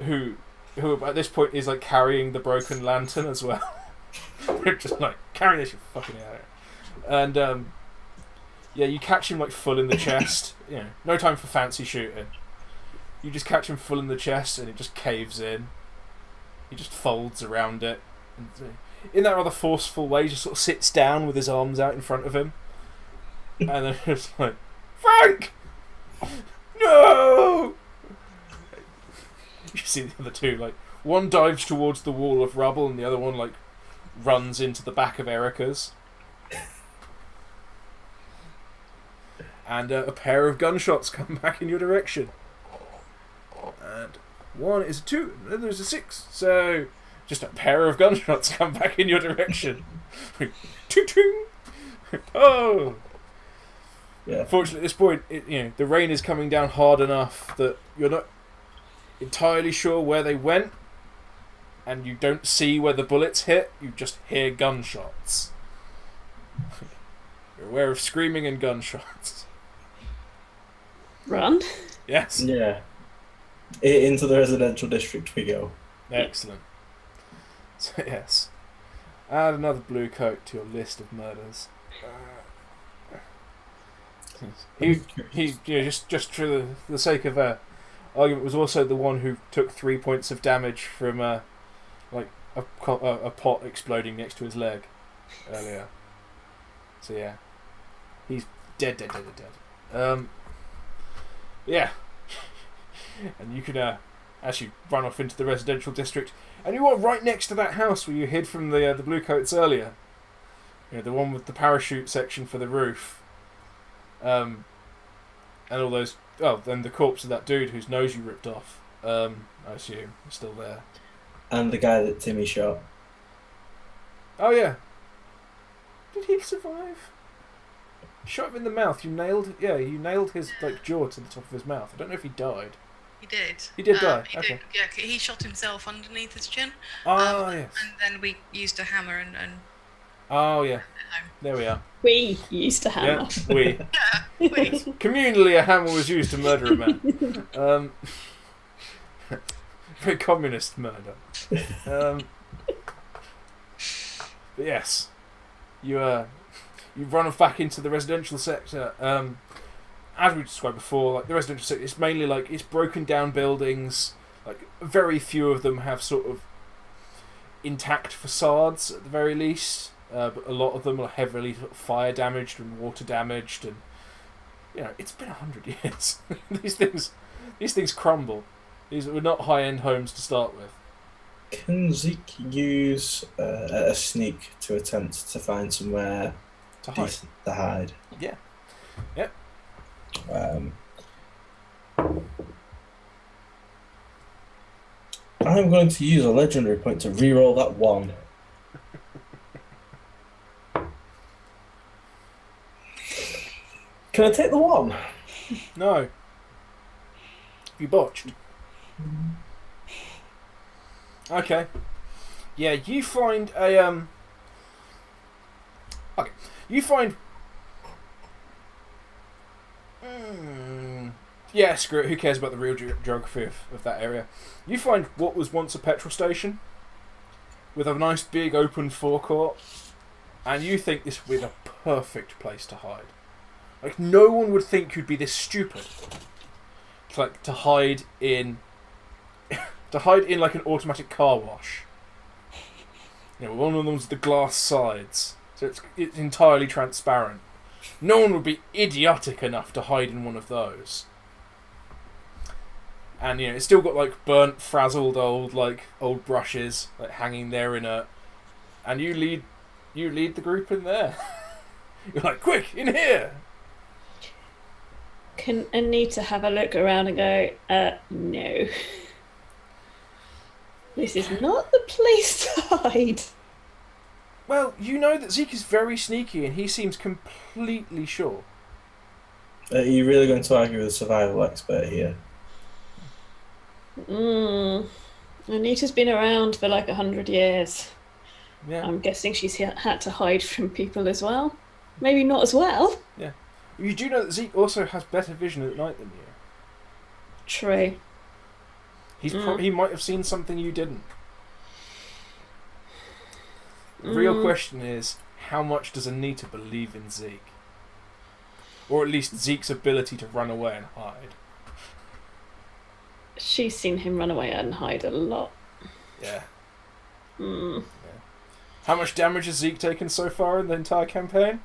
S1: who at this point is carrying the broken lantern as well. They're just carry this, you fucking idiot. And yeah, you catch him full in the chest. No time for fancy shooting. You just catch him full in the chest and it just caves in. He just folds around it. And, in that rather forceful way, he just sort of sits down with his arms out in front of him. And then just Frank! No! You see the other two, one dives towards the wall of rubble and the other one, runs into the back of Erica's. And a pair of gunshots come back in your direction. And one is a 2, and then there's a 6. So, just a pair of gunshots come back in your direction. Toot-toot! Oh!
S2: Yeah.
S1: Unfortunately, at this point, the rain is coming down hard enough that you're not entirely sure where they went, and you don't see where the bullets hit. You just hear gunshots. You're aware of screaming and gunshots.
S4: Run?
S1: Yes.
S2: Yeah. Into the residential district we go.
S1: Excellent. So, yes. Add another blue coat to your list of murders. He just for the sake of argument, was also the one who took 3 points of damage from a pot exploding next to his leg earlier. So yeah, he's dead. Yeah, and you can as you run off into the residential district, and you are right next to that house where you hid from the Bluecoats earlier. You know, the one with the parachute section for the roof. And all those... Oh, then the corpse of that dude whose nose you ripped off, I assume, is still there.
S2: And the guy that Timi shot.
S1: Oh, yeah. Did he survive? Shot him in the mouth. You nailed his jaw to the top of his mouth. I don't know if he died.
S3: He did.
S1: He did die?
S3: He
S1: Okay.
S3: did, yeah, he shot himself underneath his chin.
S1: Oh, yes.
S3: And then we used a hammer and
S1: Oh, yeah. There we are.
S4: We used a hammer.
S1: Yeah, we.
S3: we.
S1: Communally, a hammer was used to murder a man. Very communist murder. But yes, you run off back into the residential sector. As we described before, like the residential sector, it's mainly like it's broken down buildings. Like very few of them have sort of intact facades at the very least. But a lot of them are heavily fire damaged and water damaged, and it's been 100 years. these things crumble. These were not high-end homes to start with.
S2: Can Zeke use a sneak to attempt to find somewhere decent to hide?
S1: Yeah. Yep.
S2: I'm going to use a legendary point to reroll that one. Can I take the one?
S1: No. You botched. Okay. Yeah, you find a Okay. You find. Yeah, screw it. Who cares about the real geography of that area? You find what was once a petrol station with a nice big open forecourt, and you think this would be the perfect place to hide. Like, no one would think you'd be this stupid. Like, to hide in like an automatic car wash. One of them's the glass sides, so it's entirely transparent. No one would be idiotic enough to hide in one of those. And it's still got like burnt, frazzled old brushes like hanging there and you lead the group in there. You're like, quick, in here.
S4: Can Anita have a look around and go, no. This is not the place to hide.
S1: Well, you know that Zeke is very sneaky and he seems completely sure.
S2: Are you really going to argue with a survival expert here?
S4: Anita's been around for like 100 years.
S1: Yeah.
S4: I'm guessing she's had to hide from people as well. Maybe not as well.
S1: Yeah. You do know that Zeke also has better vision at night than you.
S4: True.
S1: He might have seen something you didn't. The real question is, how much does Anita believe in Zeke? Or at least Zeke's ability to run away and hide.
S4: She's seen him run away and hide a lot.
S1: Yeah. Yeah. How much damage has Zeke taken so far in the entire campaign?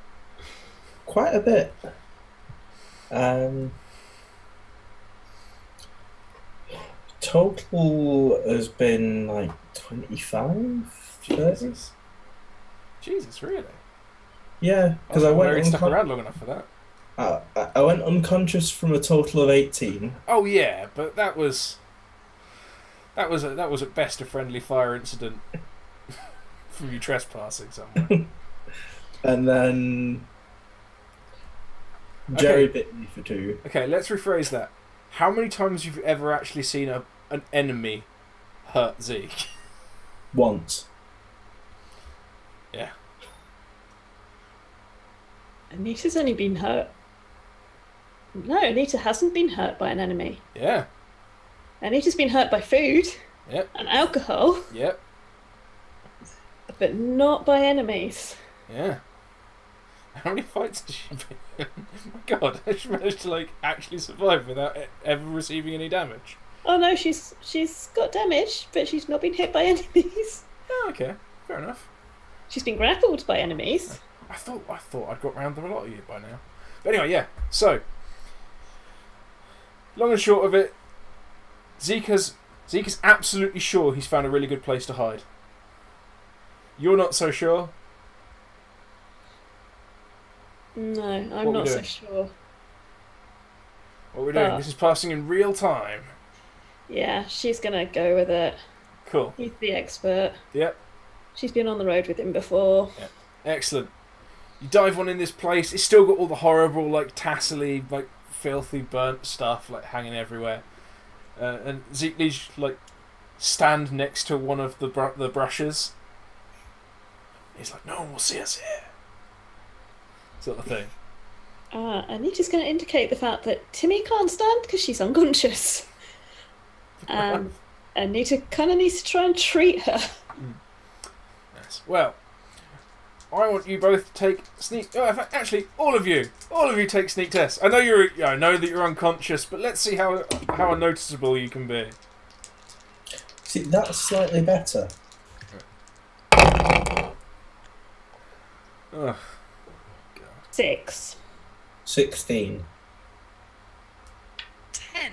S2: Quite a bit. Total has been like 25, 30?
S1: Jesus, really?
S2: Yeah, because I went
S1: stuck around long enough for that.
S2: I went unconscious from a total of 18.
S1: Oh yeah, but that was at best a friendly fire incident from you trespassing somewhere.
S2: And then Jerry bit me for 2.
S1: Okay, let's rephrase that. How many times have you ever actually seen an enemy hurt Zeke?
S2: Once.
S1: Yeah.
S4: Anita's only been hurt. No, Anita hasn't been hurt by an enemy.
S1: Yeah.
S4: Anita's been hurt by food.
S1: Yep.
S4: And alcohol.
S1: Yep.
S4: But not by enemies.
S1: Yeah. How many fights has she been in? Oh my god, has she managed to actually survive without ever receiving any damage?
S4: Oh no, she's got damage, but she's not been hit by enemies.
S1: Oh, okay. Fair enough.
S4: She's been grappled by enemies.
S1: I thought I'd got round to a lot of you by now. But anyway, yeah. So, long and short of it, Zeke has Zeke is absolutely sure he's found a really good place to hide. You're not so sure?
S4: No, I'm
S1: What are we
S4: not so
S1: doing?
S4: sure.
S1: What we're doing?
S4: But-
S1: This is passing in real time.
S4: Yeah, she's gonna go with it.
S1: Cool.
S4: He's the expert.
S1: Yep.
S4: She's been on the road with him before.
S1: Excellent. You dive on in this place. It's still got all the horrible, like, tassely, like, filthy, burnt stuff, like, hanging everywhere. And Zeke needs, like, stand next to one of the brushes. He's like, no one will see us here. Sort of thing.
S4: Anita's going to indicate the fact that Timi can't stand because she's unconscious. Anita kind of needs to try and treat her.
S1: Yes. Well, I want you both to take sneak. Oh, in fact, actually, all of you take sneak tests. I know I know that you're unconscious, but let's see how unnoticeable you can be.
S2: See, that's slightly better.
S1: Ugh.
S4: 6.
S2: 16.
S3: 10.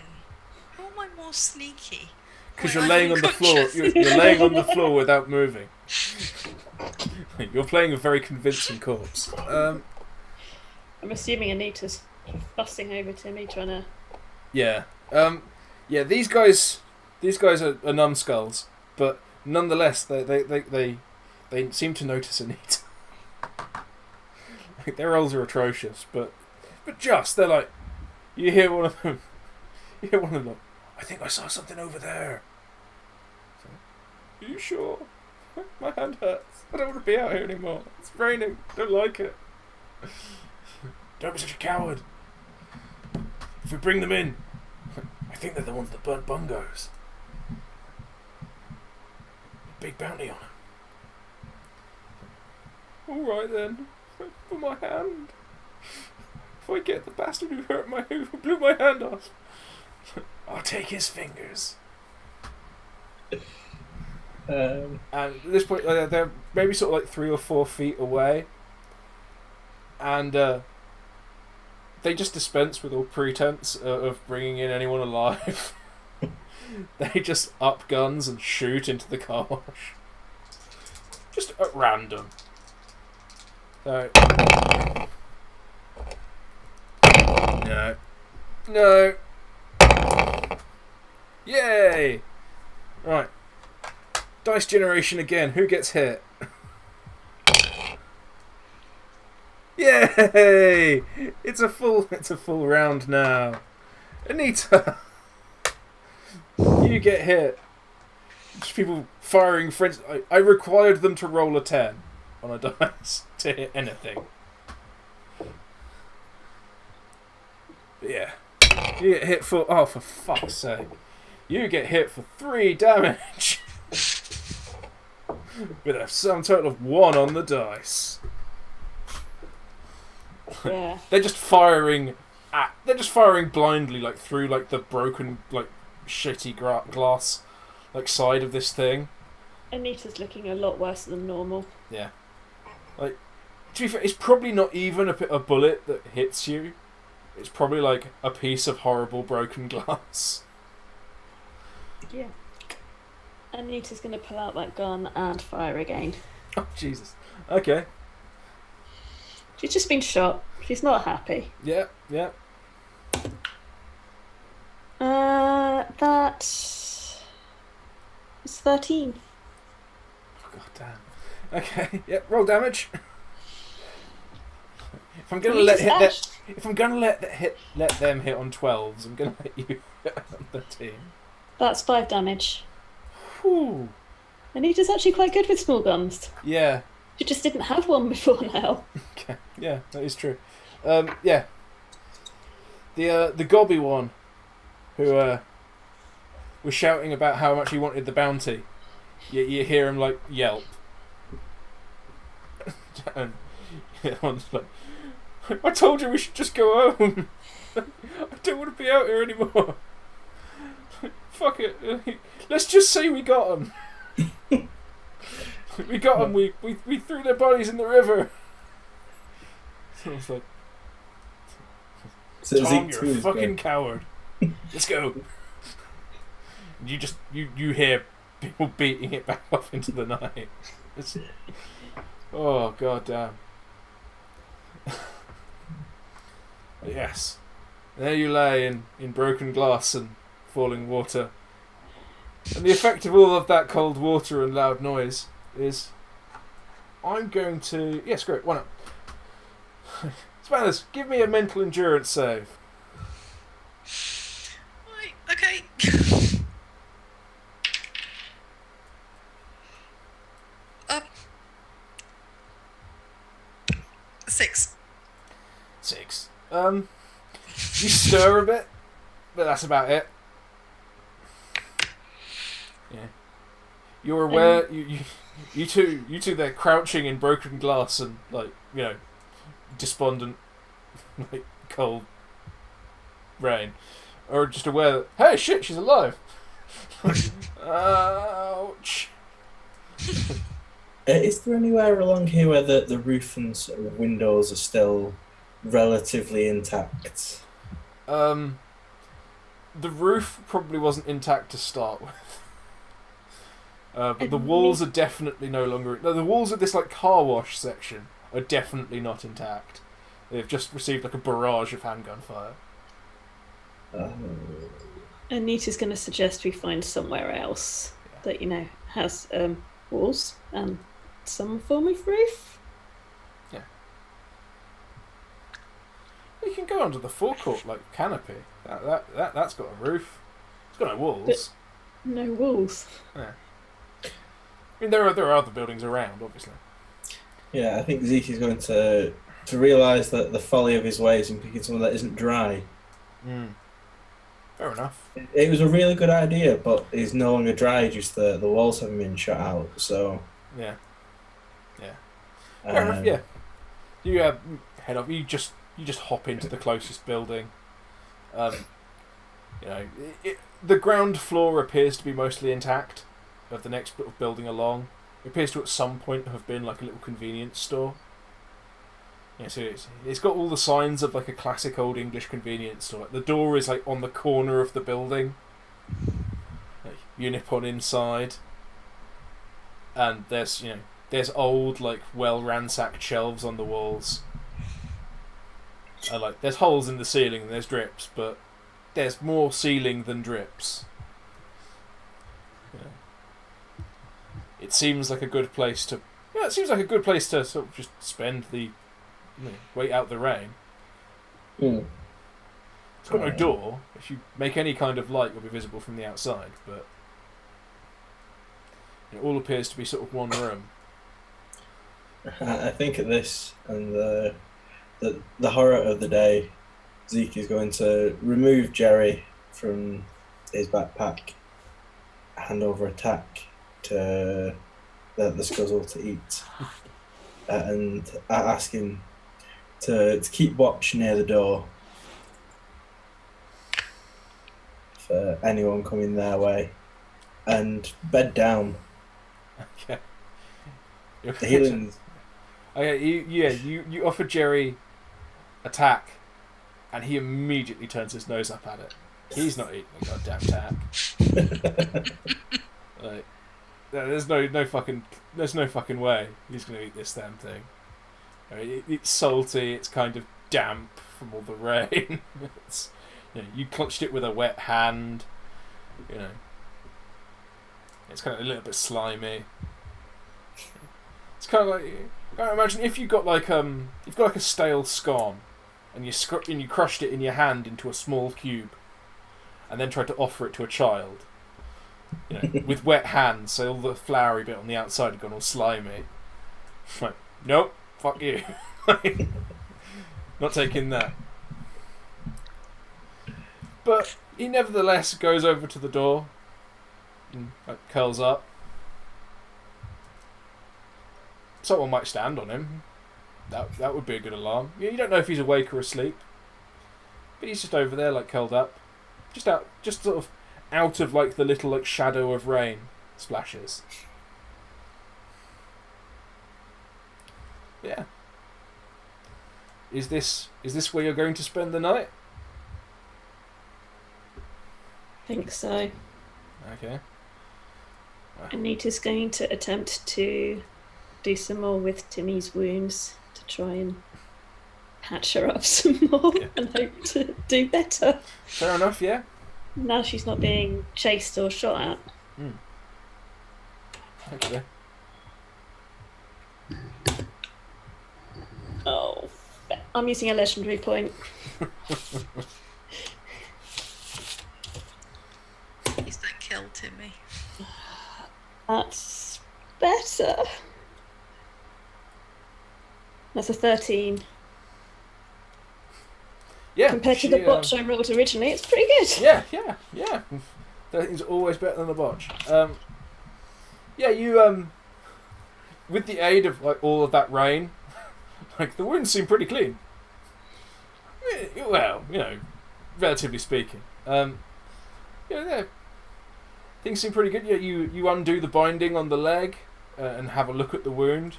S3: How am I more sneaky?
S1: Because
S3: when
S1: you're
S3: I'm
S1: laying on the floor.
S3: unconscious?
S1: You're laying on the floor without moving. You're playing a very convincing corpse.
S4: I'm assuming Anita's fussing over Timi, trying to...
S1: Yeah. Yeah. These guys are numbskulls, but nonetheless, they seem to notice Anita. Like, their rolls are atrocious, but they're like, you hear one of them. You hear one of them. I think I saw something over there. So, are you sure? My hand hurts. I don't want to be out here anymore. It's raining. Don't like it. Don't be such a coward. If we bring them in, I think they're the ones that burnt bungos. Big bounty on them. All right then. For my hand. If I get the bastard who blew my hand off, I'll take his fingers. And at this point, they're maybe sort of like 3 or 4 feet away, and they just dispense with all pretense of bringing in anyone alive. They just up guns and shoot into the car wash, just at random. So, no. Yay! Right. Dice generation again. Who gets hit? Yay! It's a full round now. Anita, you get hit. Just people firing friends. I required them to roll a 10 on a dice to hit anything. But yeah, you get hit for fuck's sake! You get hit for 3 damage. With a sum total of 1 on the dice.
S4: Yeah.
S1: They're just firing blindly, like through like the broken, like shitty glass, like side of this thing.
S4: Anita's looking a lot worse than normal.
S1: Yeah. Like, to be fair, it's probably not even a bullet that hits you. It's probably like a piece of horrible broken glass.
S4: Yeah. Anita's going to pull out that gun and fire again.
S1: Oh, Jesus. Okay.
S4: She's just been shot. She's not happy.
S1: Yeah.
S4: That is 13.
S1: Oh, God damn. Okay. Yep. Roll damage. If I'm gonna let them hit on 12s, I'm gonna let you hit on 13.
S4: That's 5 damage.
S1: Whew.
S4: Anita's actually quite good with small guns.
S1: Yeah.
S4: She just didn't have one before now.
S1: Okay. Yeah, that is true. Yeah. The gobby one, who was shouting about how much he wanted the bounty. You hear him like yelp. And the other one's like, I told you we should just go home. I don't want to be out here anymore. Fuck it. Let's just say we got them. We got them. We threw their bodies in the river. So I was like,
S2: So
S1: Tom,
S2: Zeke
S1: you're a
S2: 2 is
S1: fucking
S2: good.
S1: coward. Let's go. You hear people beating it back off into the night. Oh god damn. Yes. There you lay in broken glass and falling water. And the effect of all of that cold water and loud noise is I'm going to... Yes, great, why not? Spanners, give me a mental endurance save.
S3: Right, okay. 6.
S1: 6. You stir a bit, but that's about it. Yeah. You're aware, you two, they're crouching in broken glass and, like, you know, despondent, like, cold rain. Or just aware that, hey, shit, she's alive. Ouch.
S2: Is there anywhere along here where the roof and sort of windows are still relatively intact?
S1: The roof probably wasn't intact to start with. But the walls are definitely no longer... No, the walls of this like car wash section are definitely not intact. They've just received like a barrage of handgun fire.
S4: Anita's going to suggest we find somewhere else that, you know, has walls and some form of roof.
S1: Yeah. You can go under the forecourt like canopy. That's got a roof. It's got no walls.
S4: But no walls.
S1: Yeah. I mean, there are other buildings around, obviously.
S2: Yeah, I think Zeke is going to realise that the folly of his ways in picking something that isn't dry.
S1: Fair enough.
S2: It was a really good idea, but it's no longer dry, just the walls haven't been shut out, so...
S1: Yeah. Fair enough, yeah. You head up, you just hop into the closest building. You know, the ground floor appears to be mostly intact of the next building along. It appears to at some point have been like a little convenience store. Yeah, so it's got all the signs of like a classic old English convenience store. Like the door is like on the corner of the building. Like, you nip on inside, and there's old like well ransacked shelves on the walls. And like there's holes in the ceiling and there's drips, but there's more ceiling than drips. Yeah. It seems like a good place to. Yeah, it seems like a good place to sort of just spend the. Wait out the rain. It's got no door. If you make any kind of light, you'll be visible from the outside. But it all appears to be sort of one room.
S2: I think at this and the horror of the day, Zeke is going to remove Jerry from his backpack, hand over a tack to the scuzzle to eat, and ask him to keep watch near the door for anyone coming their way, and bed down.
S1: Okay.
S2: The healing's...
S1: Okay, you offer Jerry a tack, and he immediately turns his nose up at it. He's not eating a goddamn tack. Like, there's no fucking way he's gonna eat this damn thing. I mean, it's salty. It's kind of damp from all the rain. You clutched it with a wet hand. You know, it's kind of a little bit slimy. It's kind of like, imagine if you got like you've got like a stale scone, and you crushed it in your hand into a small cube, and then tried to offer it to a child. You know, with wet hands, so all the floury bit on the outside had gone all slimy. Like, nope. Fuck you. Not taking that. But he nevertheless goes over to the door and curls up. Someone might stand on him. That would be a good alarm. You don't know if he's awake or asleep. But he's just over there, like curled up. Just sort of out of like the little like shadow of rain splashes. Yeah. Is this where you're going to spend the night?
S4: I think so.
S1: Okay.
S4: Anita's going to attempt to do some more with Timi's wounds to try and patch her up some more and hope to do better.
S1: Fair enough, yeah.
S4: Now she's not being chased or shot at.
S1: Okay.
S4: Oh, I'm using a legendary point.
S3: Please don't kill Timi.
S4: That's better. That's a 13.
S1: Yeah.
S4: Compared to the botch I rolled originally, it's pretty good.
S1: Yeah. 13's always better than the botch. Yeah, you with the aid of like all of that rain, like the wounds seem pretty clean. Well, relatively speaking. Things seem pretty good. Yeah, you undo the binding on the leg and have a look at the wound.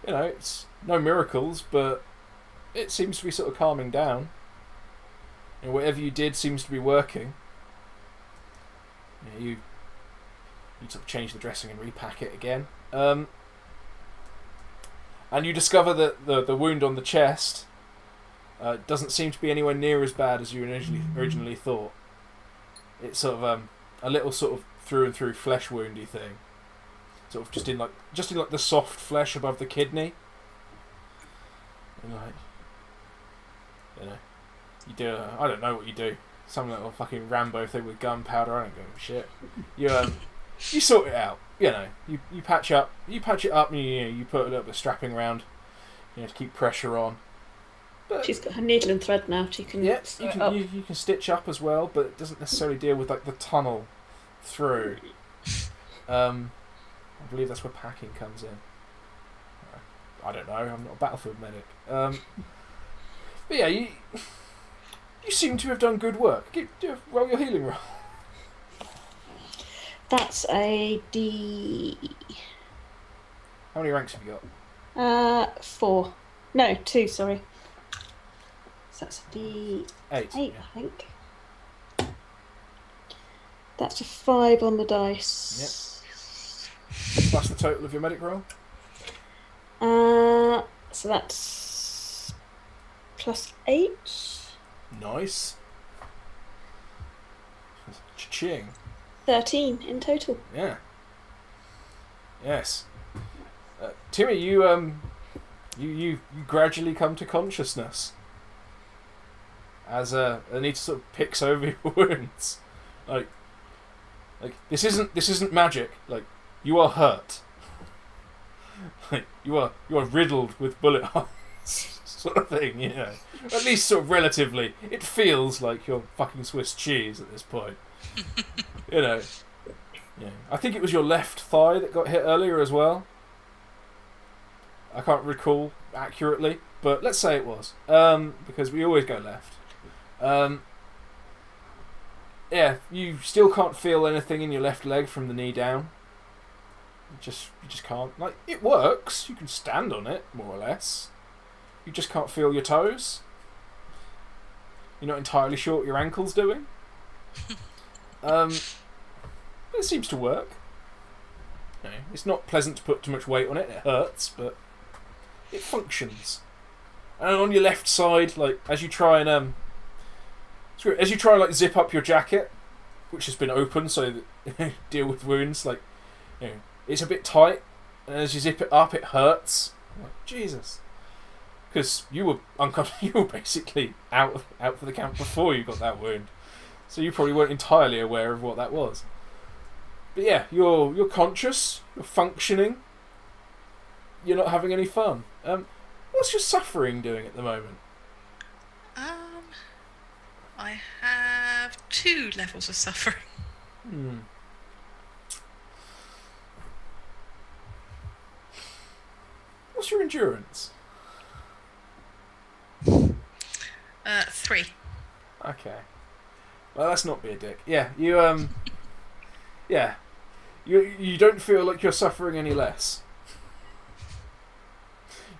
S1: It's no miracles, but it seems to be sort of calming down. Whatever you did seems to be working. You sort of change the dressing and repack it again. And you discover that the wound on the chest doesn't seem to be anywhere near as bad as you originally thought. It's sort of a little sort of through and through flesh woundy thing, sort of just in the soft flesh above the kidney. And you do. I don't know what you do. Some little fucking Rambo thing with gunpowder. I don't give a shit. You sort it out. You patch up. You patch it up, and you put a little bit of strapping around, to keep pressure on. But
S4: she's got her needle and thread now. She can.
S1: Yeah, you can stitch up as well, but it doesn't necessarily deal with like the tunnel through. I believe that's where packing comes in. I don't know. I'm not a battlefield medic. But yeah, you seem to have done good work. Roll your healing roll.
S4: That's a D.
S1: How many ranks have you got?
S4: 4. No, 2. Sorry. So that's a D8,
S1: yeah.
S4: I think. That's a 5 on the dice.
S1: Yep. Plus the total of your medic roll.
S4: So that's +8.
S1: Nice. Cha-ching.
S4: 13 in total.
S1: Yeah. Yes. Timi, you gradually come to consciousness as Anita sort of picks over your wounds. Like this isn't magic. Like you are hurt. Like you are riddled with bullet holes, sort of thing. At least sort of relatively. It feels like you're fucking Swiss cheese at this point. Yeah. I think it was your left thigh that got hit earlier as well. I can't recall accurately, but let's say it was. Because we always go left. Yeah, you still can't feel anything in your left leg from the knee down. You just can't. Like, it works. You can stand on it, more or less. You just can't feel your toes. You're not entirely sure what your ankle's doing. It seems to work. It's not pleasant to put too much weight on it. It hurts, but it functions. And on your left side, like as you try like zip up your jacket, which has been open, so that deal with wounds. Like, it's a bit tight, and as you zip it up, it hurts. Like, Jesus, because you were you were basically out for the camp before you got that wound, so you probably weren't entirely aware of what that was. But yeah, you're conscious, you're functioning, you're not having any fun. What's your suffering doing at the moment?
S3: I have 2 levels of suffering.
S1: What's your endurance?
S3: 3.
S1: Okay. Well, let's not be a dick. Yeah, you yeah, you don't feel like you're suffering any less.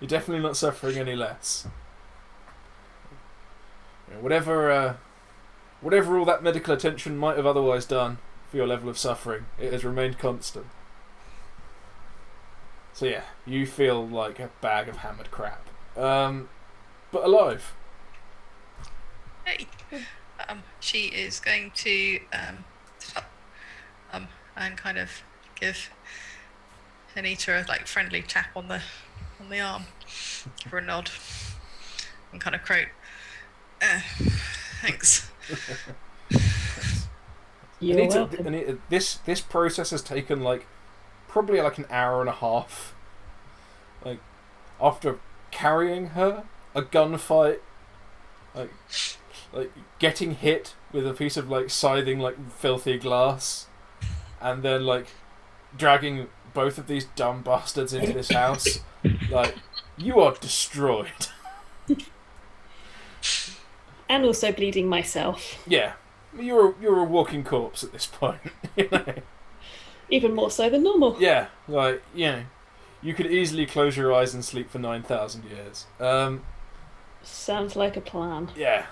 S1: You're definitely not suffering any less. Whatever whatever all that medical attention might have otherwise done for your level of suffering, it has remained constant. So yeah, you feel like a bag of hammered crap. But alive.
S3: Hey. She is going to stop and kind of give Anita a friendly tap on the arm for a nod and kind of croak. Thanks.
S4: You're welcome.
S1: Anita, this process has taken probably an hour and a half. After carrying her, a gunfight, getting hit with a piece of scything filthy glass, and then dragging both of these dumb bastards into this house. You are destroyed.
S4: And also bleeding myself.
S1: Yeah, you're a walking corpse at this point.
S4: Even more so than normal.
S1: Yeah, you could easily close your eyes and sleep for 9,000 years.
S4: Sounds like a plan.
S1: Yeah.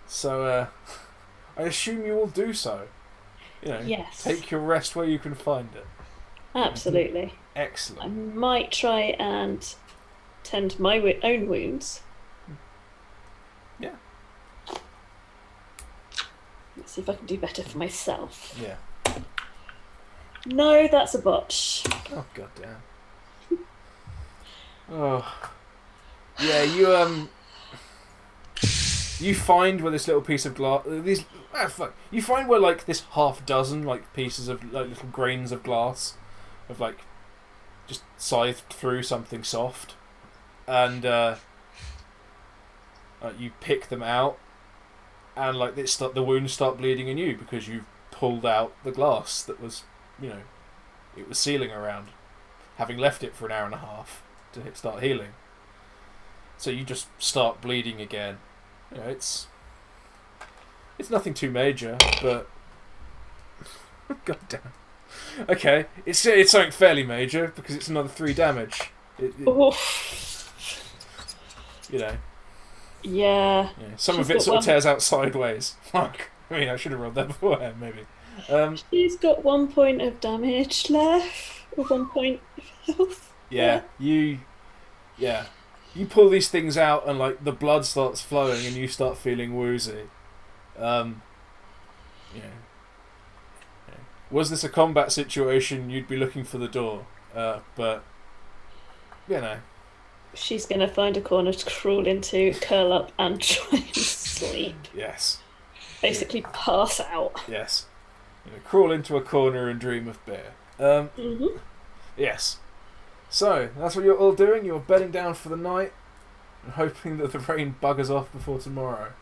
S1: So, I assume you will do so.
S4: Yes.
S1: Take your rest where you can find it.
S4: Absolutely.
S1: Excellent.
S4: I might try and tend my own wounds.
S1: Yeah.
S4: Let's see if I can do better for myself.
S1: Yeah.
S4: No, that's a botch.
S1: Oh, goddamn. Oh. Yeah, you find where this little piece of glass... You find where, this half dozen, pieces of, little grains of glass have, just scythed through something soft. And, you pick them out, and, the wounds start bleeding anew because you've pulled out the glass that was, it was sealing around, having left it for an hour and a half to start healing. So you just start bleeding again. It's nothing too major, but god damn. Okay, it's something fairly major because it's another 3 damage.
S4: Yeah.
S1: Some of it sort of tears out sideways. Fuck. I should have rolled that beforehand, maybe.
S4: She's got 1 point of damage left, or 1 point of health.
S1: Yeah, you pull these things out and the blood starts flowing and you start feeling woozy. Was this a combat situation, you'd be looking for the door. But
S4: she's going to find a corner to crawl into, curl up and try and sleep.
S1: Yes.
S4: Basically pass out.
S1: Yes. Crawl into a corner and dream of beer. Yes. So, that's what you're all doing. You're bedding down for the night and hoping that the rain buggers off before tomorrow.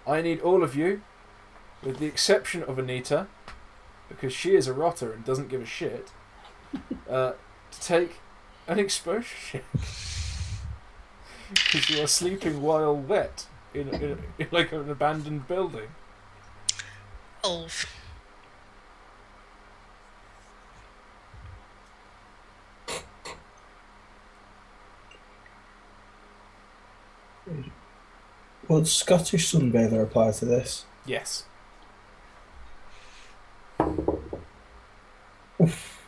S1: I need all of you, with the exception of Anita, because she is a rotter and doesn't give a shit, to take an exposure check. Because you are sleeping while wet in an abandoned building.
S3: 12.
S2: Would Scottish Sunbather apply to this?
S1: Yes.
S2: Oof.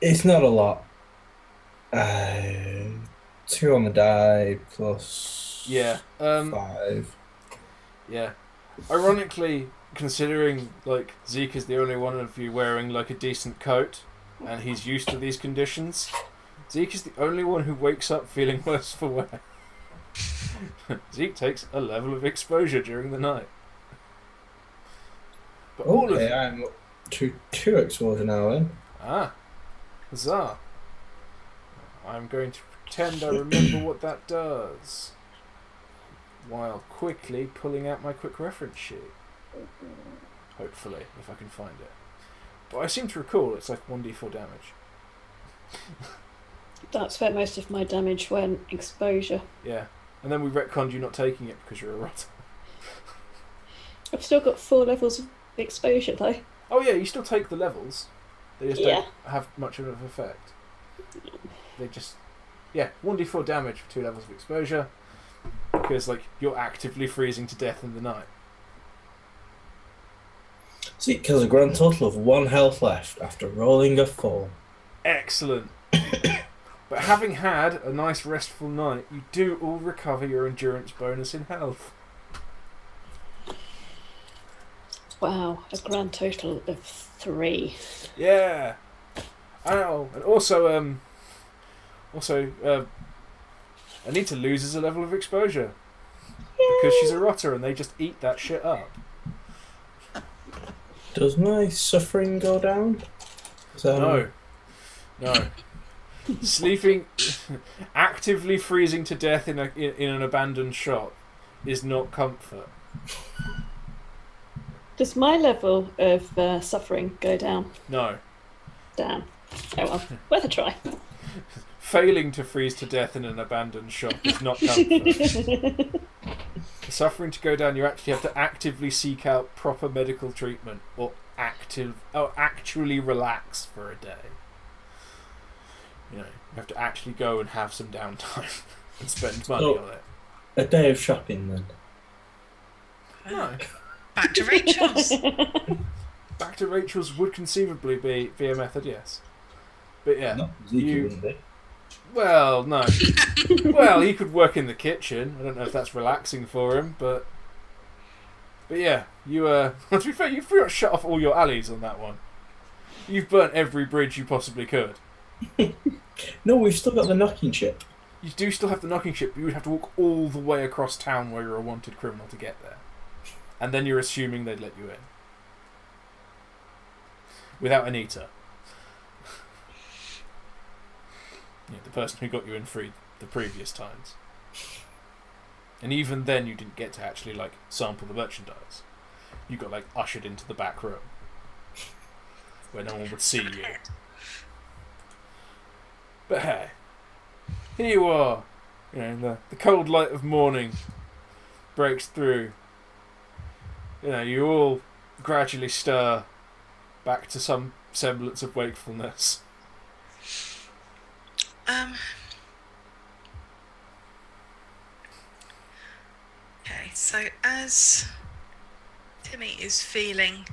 S2: It's not a lot. 2 on the die plus 5.
S1: Yeah. Ironically, considering Zeke is the only one of you wearing a decent coat, and he's used to these conditions, Zeke is the only one who wakes up feeling worse for wear. Zeke takes a level of exposure during the night. But all of
S2: I'm up to 2 exposure now then.
S1: Huzzah. I'm going to pretend I remember what that does, while quickly pulling out my quick reference sheet. Hopefully, if I can find it. But I seem to recall it's 1d4 damage.
S4: That's where most of my damage went, exposure.
S1: Yeah. And then we retconned you not taking it because you're a rotter.
S4: I've still got 4 levels of exposure though.
S1: Oh yeah, you still take the levels. They just don't have much of an effect. They just, 1d4 damage for 2 levels of exposure, because like you're actively freezing to death in the night.
S2: Zeke has a grand total of 1 health left after rolling a 4.
S1: Excellent. But having had a nice restful night, you do all recover your endurance bonus in health.
S4: Wow, a grand total of 3.
S1: Yeah. Oh, and also, Anita loses a level of exposure because she's a rotter, and they just eat that shit up.
S2: Does my suffering go down?
S1: No. Sleeping, actively freezing to death in an abandoned shop is not comfort.
S4: Does my level of suffering go down?
S1: No.
S4: Damn. Oh well, worth a try.
S1: Failing to freeze to death in an abandoned shop is not comfort. For suffering to go down, you actually have to actively seek out proper medical treatment or actually relax for a day. You have to actually go and have some downtime and spend money on it.
S2: A day of shopping then.
S1: No.
S3: Back to Rachel's.
S1: Back to Rachel's would conceivably be a method, yes. But yeah,
S2: No, Zeke wouldn't be.
S1: well, no. Well, he could work in the kitchen. I don't know if that's relaxing for him, but yeah, you to be fair, you've pretty much shut off all your alleys on that one. You've burnt every bridge you possibly could.
S2: No, we've still got the knocking ship.
S1: You do still have the knocking ship, but you would have to walk all the way across town where you're a wanted criminal to get there. And then you're assuming they'd let you in. Without Anita. The person who got you in free the previous times. And even then you didn't get to actually like sample the merchandise. You got like ushered into the back room. Where no one would see you. But hey, here you are. The cold light of morning breaks through. You all gradually stir back to some semblance of wakefulness.
S3: Okay, so as Timi is feeling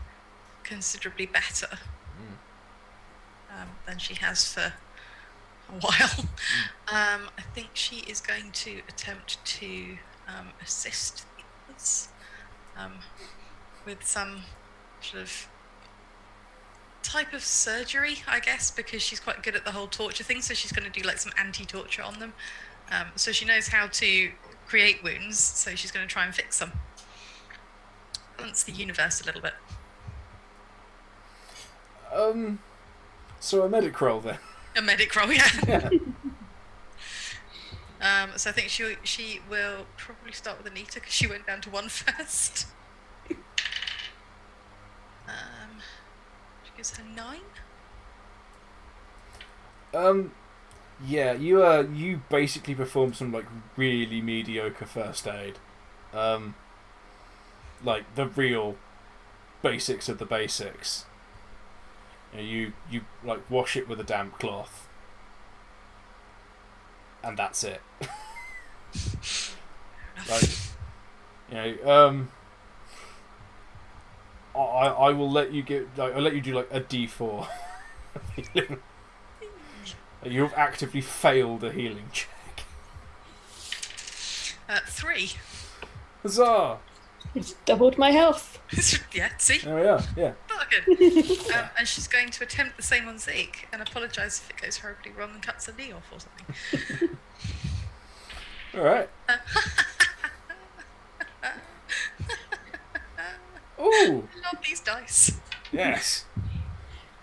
S3: considerably better than she has for a while, I think she is going to attempt to assist the others with some sort of type of surgery, I guess, because she's quite good at the whole torture thing, so she's going to do like some anti-torture on them. So she knows how to create wounds, so she's going to try and fix them. Balance the universe a little bit.
S1: So a medic roll then.
S3: A medic roll, yeah.
S1: Yeah.
S3: So I think she will probably start with Anita because she went down to 1 first. She gives her 9.
S1: Yeah, you basically perform some like really mediocre first aid. Like the real basics of the basics. You like wash it with a damp cloth. And that's it. I will let you get. I'll let you do like a D4 healing. You've actively failed a healing check.
S3: 3.
S1: Huzzah!
S4: It's doubled my health.
S3: Yeah, see?
S1: There we are. Yeah.
S3: Bargain. And she's going to attempt the same on Zeke and apologise if it goes horribly wrong and cuts her knee off or something.
S1: All right. Ooh.
S3: I love these dice.
S1: Yes.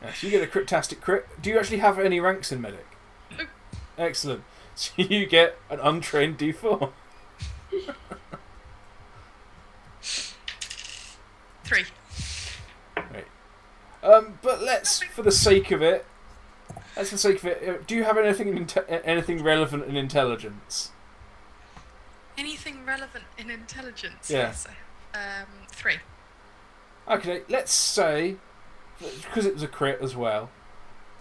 S1: Yes, you get a crit-tastic crit. Do you actually have any ranks in medic?
S3: No.
S1: Excellent. So you get an untrained D4.
S3: 3.
S1: Right. But let's, for the sake of it, do you have anything relevant in intelligence?
S3: Anything relevant in intelligence?
S1: Yeah.
S3: Yes. 3.
S1: Okay, let's say, because it was a crit as well,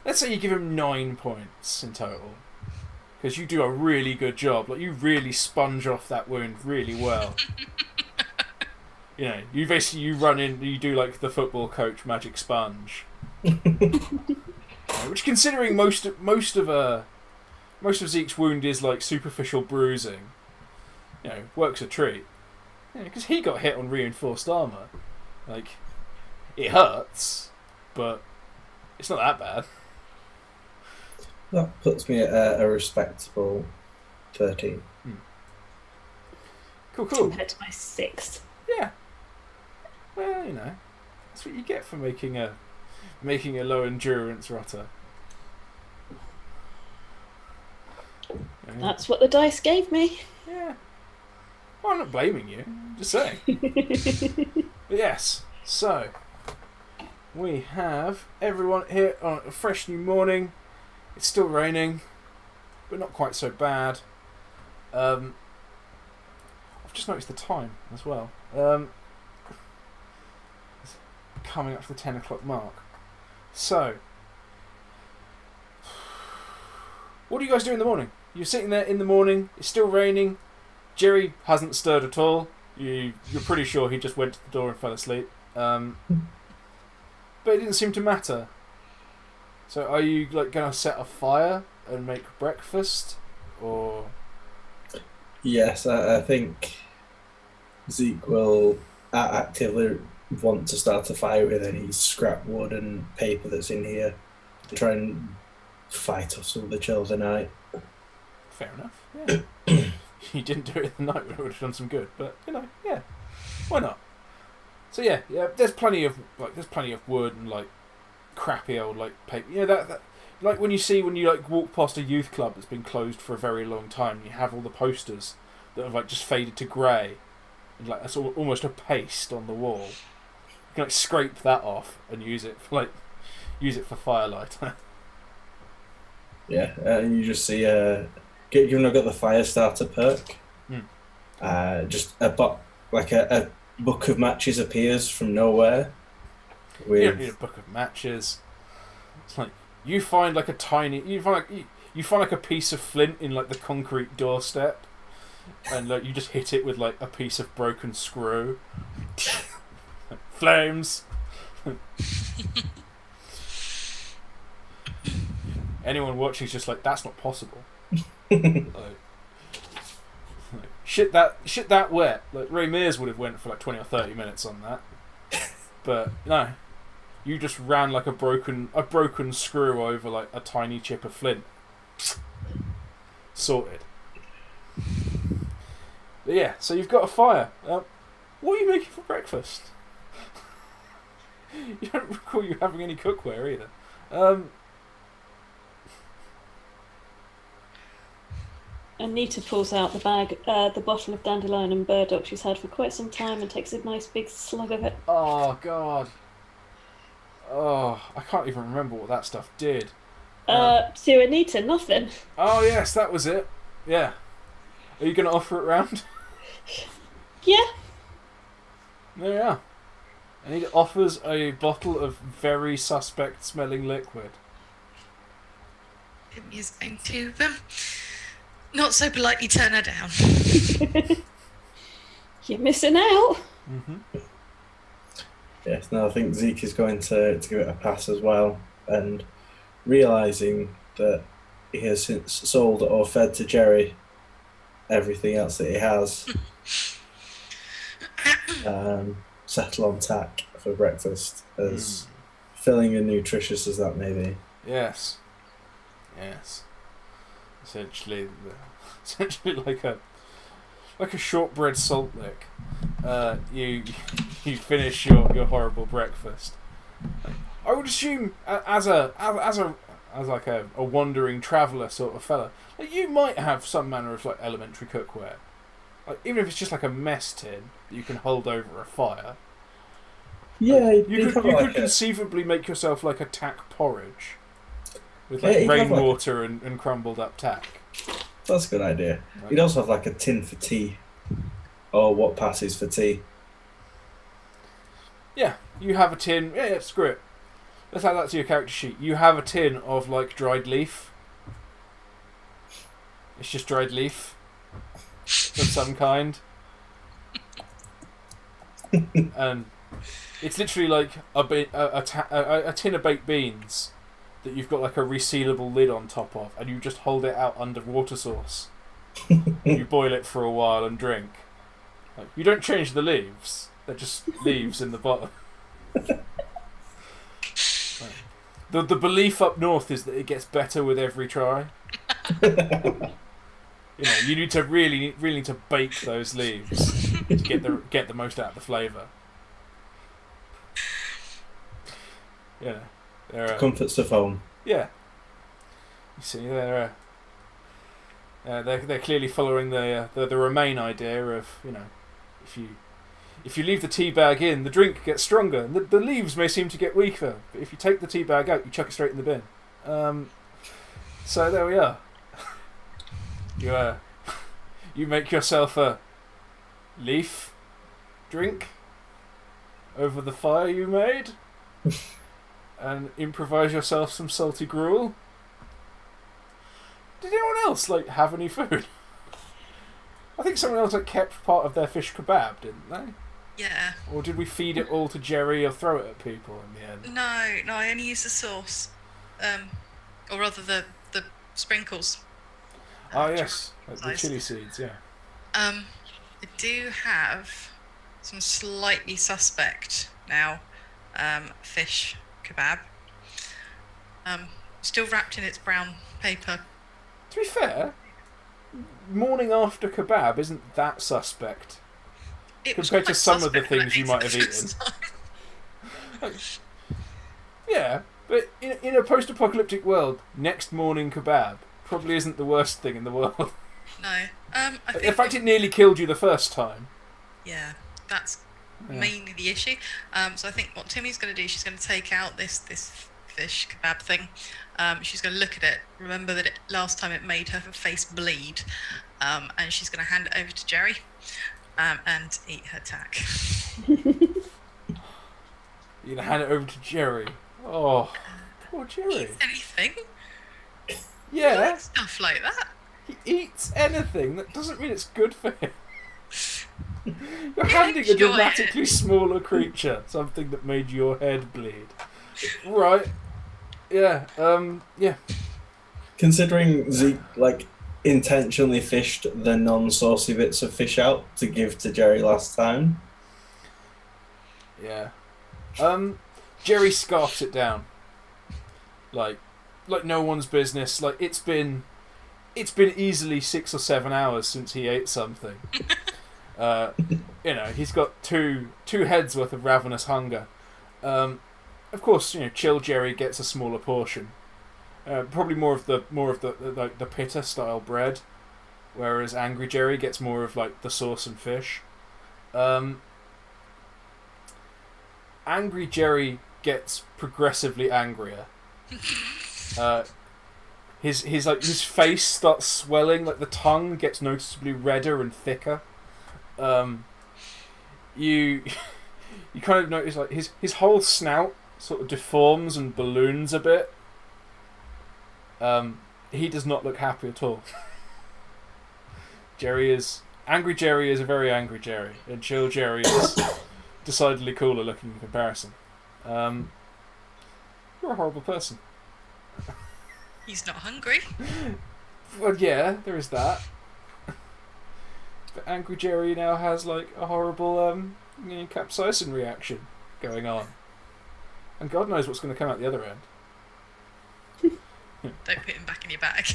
S1: let's say you give him 9 points in total, because you do a really good job. Like, you really sponge off that wound really well. You know, you run in, you do like the football coach magic sponge. Which, considering most of Zeke's wound is like superficial bruising, you know, works a treat. Because he got hit on reinforced armor. Like, it hurts, but it's not that bad.
S2: That puts me at a respectable 13.
S1: Cool.
S4: Compared to my 6.
S1: Yeah. Well, you know, that's what you get for making a low endurance rotter. Yeah.
S4: That's what the dice gave me.
S1: Yeah. Well, I'm not blaming you. Just saying. But yes. So we have everyone here on a fresh new morning. It's still raining, but not quite so bad. I've just noticed the time as well. It's coming up to the 10 o'clock mark. So, what do you guys do in the morning? You're sitting there in the morning, it's still raining, Jerry hasn't stirred at all. You're pretty sure he just went to the door and fell asleep. But it didn't seem to matter. So are you like going to set a fire and make breakfast? Or...
S2: Yes, I think Zeke will actively want to start a fire with any scrap wood and paper that's in here to try and fight off some of the chill of the night.
S1: Fair enough, yeah. You didn't do it in the night when it would have done some good, but, you know, yeah. Why not? So yeah, there's plenty of wood and like crappy old like paper. You know that like when you like walk past a youth club that's been closed for a very long time, you have all the posters that have like just faded to grey, and like that's almost a paste on the wall. You can like scrape that off and use it for firelight.
S2: Yeah, and you just see given I've got the fire starter perk, just a book of matches appears from nowhere.
S1: You don't need a book of matches. It's like you find like a piece of flint in like the concrete doorstep, and like you just hit it with like a piece of broken screw. Flames. Anyone watching is just like, that's not possible. Shit that wet. Like Ray Mears would have went for like 20 or 30 minutes on that. But no. You just ran like a broken screw over like a tiny chip of flint. Sorted. But yeah, so you've got a fire. What are you making for breakfast? You don't recall you having any cookware either.
S4: Anita pulls out the bottle of dandelion and burdock she's had for quite some time and takes a nice big slug of it.
S1: Oh, God. Oh, I can't even remember what that stuff did.
S4: To Anita, nothing.
S1: Oh, yes, that was it. Yeah. Are you going to offer it round?
S4: Yeah.
S1: There you are. Anita offers a bottle of very suspect smelling liquid.
S3: Timi is going to not so politely turn her down.
S4: You're missing out.
S1: Mm-hmm.
S2: Yes, no, I think Zeke is going to give it a pass as well, and realising that he has since sold or fed to Jerry everything else that he has, settle on tack for breakfast, as filling and nutritious as that may be.
S1: Yes. Essentially like a shortbread salt lick. You finish your horrible breakfast. I would assume as a wandering traveller sort of fella, like you might have some manner of like elementary cookware. Like even if it's just like a mess tin that you can hold over a fire.
S2: Yeah,
S1: you could conceivably make yourself like a tack porridge with like rainwater and crumbled up tack.
S2: That's a good idea.
S1: Right.
S2: You'd also have like a tin for tea, or what passes for tea.
S1: Yeah, you have a tin. Yeah, screw it. let's add that to your character sheet. You have a tin of like dried leaf. It's just dried leaf of some kind, and it's literally like a tin of baked beans that you've got like a resealable lid on top of, and you just hold it out under water source. You boil it for a while and drink. Like, you don't change the leaves; they're just leaves in the bottom. The belief up north is that it gets better with every try. You need to really need to bake those leaves to get the most out of the flavour. Yeah,
S2: Comforts of home.
S1: Yeah. You see, they're clearly following the Remain idea of if you leave the tea bag in, the drink gets stronger. The leaves may seem to get weaker, but if you take the tea bag out, you chuck it straight in the bin. So there we are. You make yourself a leaf drink over the fire you made, and improvise yourself some salty gruel. Did anyone else have any food? I think someone else kept part of their fish kebab, didn't they?
S3: Yeah.
S1: Or did we feed it all to Jerry or throw it at people in the end?
S3: No, I only used the sauce, or rather the sprinkles.
S1: Oh yes, the chili seeds. Yeah.
S3: I do have some slightly suspect now fish kebab. Still wrapped in its brown paper.
S1: To be fair, morning after kebab isn't that suspect compared to some of the things you might have eaten. Yeah, but in a post-apocalyptic world, next morning kebab probably isn't the worst thing in the world.
S3: No. I think
S1: in fact, it nearly killed you the first time.
S3: Yeah, that's mainly the issue. So I think what Timi's going to do, she's going to take out this fish kebab thing. She's going to look at it, remember that last time it made her face bleed, and she's going to hand it over to Jerry and eat her tack.
S1: You're going to hand it over to Jerry? Oh, poor Jerry.
S3: Eats anything?
S1: Yeah.
S3: He likes stuff like that.
S1: He eats anything. That doesn't mean it's good for him. You're handing a dramatically smaller creature something that made your head bleed. Right. Yeah. Yeah.
S2: Considering Zeke intentionally fished the non-saucy bits of fish out to give to Jerry last time.
S1: Yeah. Jerry scarfs it down. Like no one's business. It's been easily 6 or 7 hours since he ate something. He's got two heads worth of ravenous hunger. Of course, Chill Jerry gets a smaller portion. Probably more of the pitta style bread, whereas Angry Jerry gets more of the sauce and fish. Angry Jerry gets progressively angrier. His face starts swelling, the tongue gets noticeably redder and thicker. You kind of notice his whole snout sort of deforms and balloons a bit. He does not look happy at all. Angry Jerry is a very angry Jerry, and Chill Jerry is decidedly cooler looking in comparison. You're a horrible person.
S3: He's not hungry.
S1: Well, yeah, there is that. But Angry Jerry now has a horrible capsaicin reaction going on, and God knows what's going to come out the other end.
S3: Don't put him back in your bag.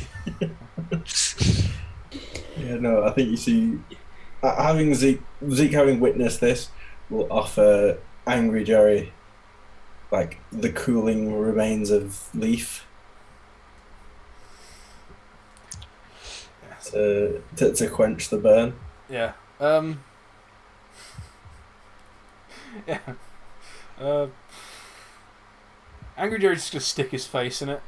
S2: Yeah, no, I think you see, having Zeke having witnessed this will offer Angry Jerry the cooling remains of leaf. To quench the burn.
S1: Yeah. Yeah. Angry Jerry's just gonna stick his face in it.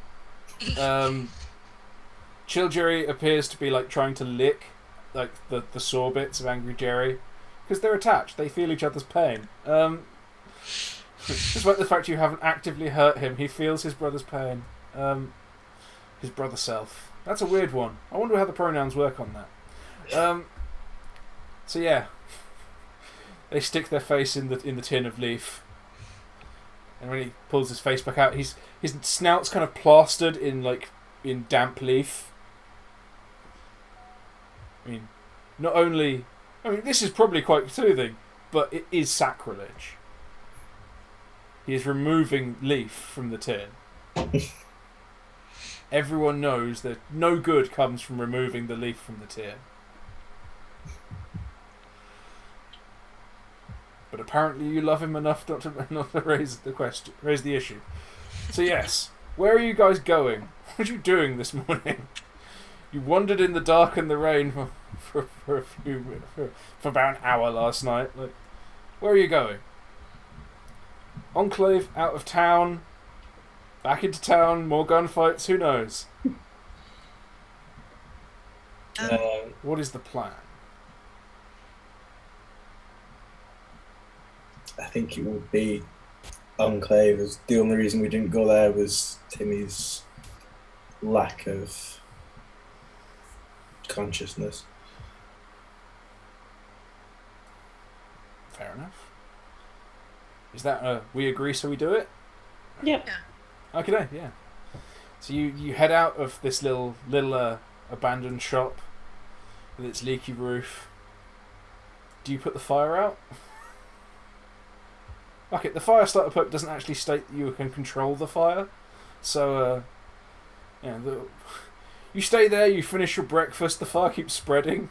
S1: Chill Jerry appears to be trying to lick the sore bits of Angry Jerry because they're attached. They feel each other's pain. Despite the fact you haven't actively hurt him, he feels his brother's pain. His brother self. That's a weird one. I wonder how the pronouns work on that. So yeah, they stick their face in the tin of Leaf, and when he pulls his face back out, his snout's kind of plastered in damp leaf. I mean, this is probably quite soothing, but it is sacrilege. He is removing Leaf from the tin. Everyone knows that no good comes from removing the leaf from the tin. But apparently you love him enough not to raise the issue. So yes, where are you guys going? What are you doing this morning? You wandered in the dark and the rain for about an hour last night. Where are you going? Enclave, out of town, back into town, more gunfights, who knows? What is the plan?
S2: I think it would be Enclave. As the only reason we didn't go there was Timi's lack of consciousness.
S1: Fair enough. Is that we agree so we do it?
S4: Yep.
S3: Yeah.
S1: Okay, yeah. So you head out of this little abandoned shop with its leaky roof. Do you put the fire out? Okay, the fire starter perk doesn't actually state that you can control the fire, so you stay there. You finish your breakfast. The fire keeps spreading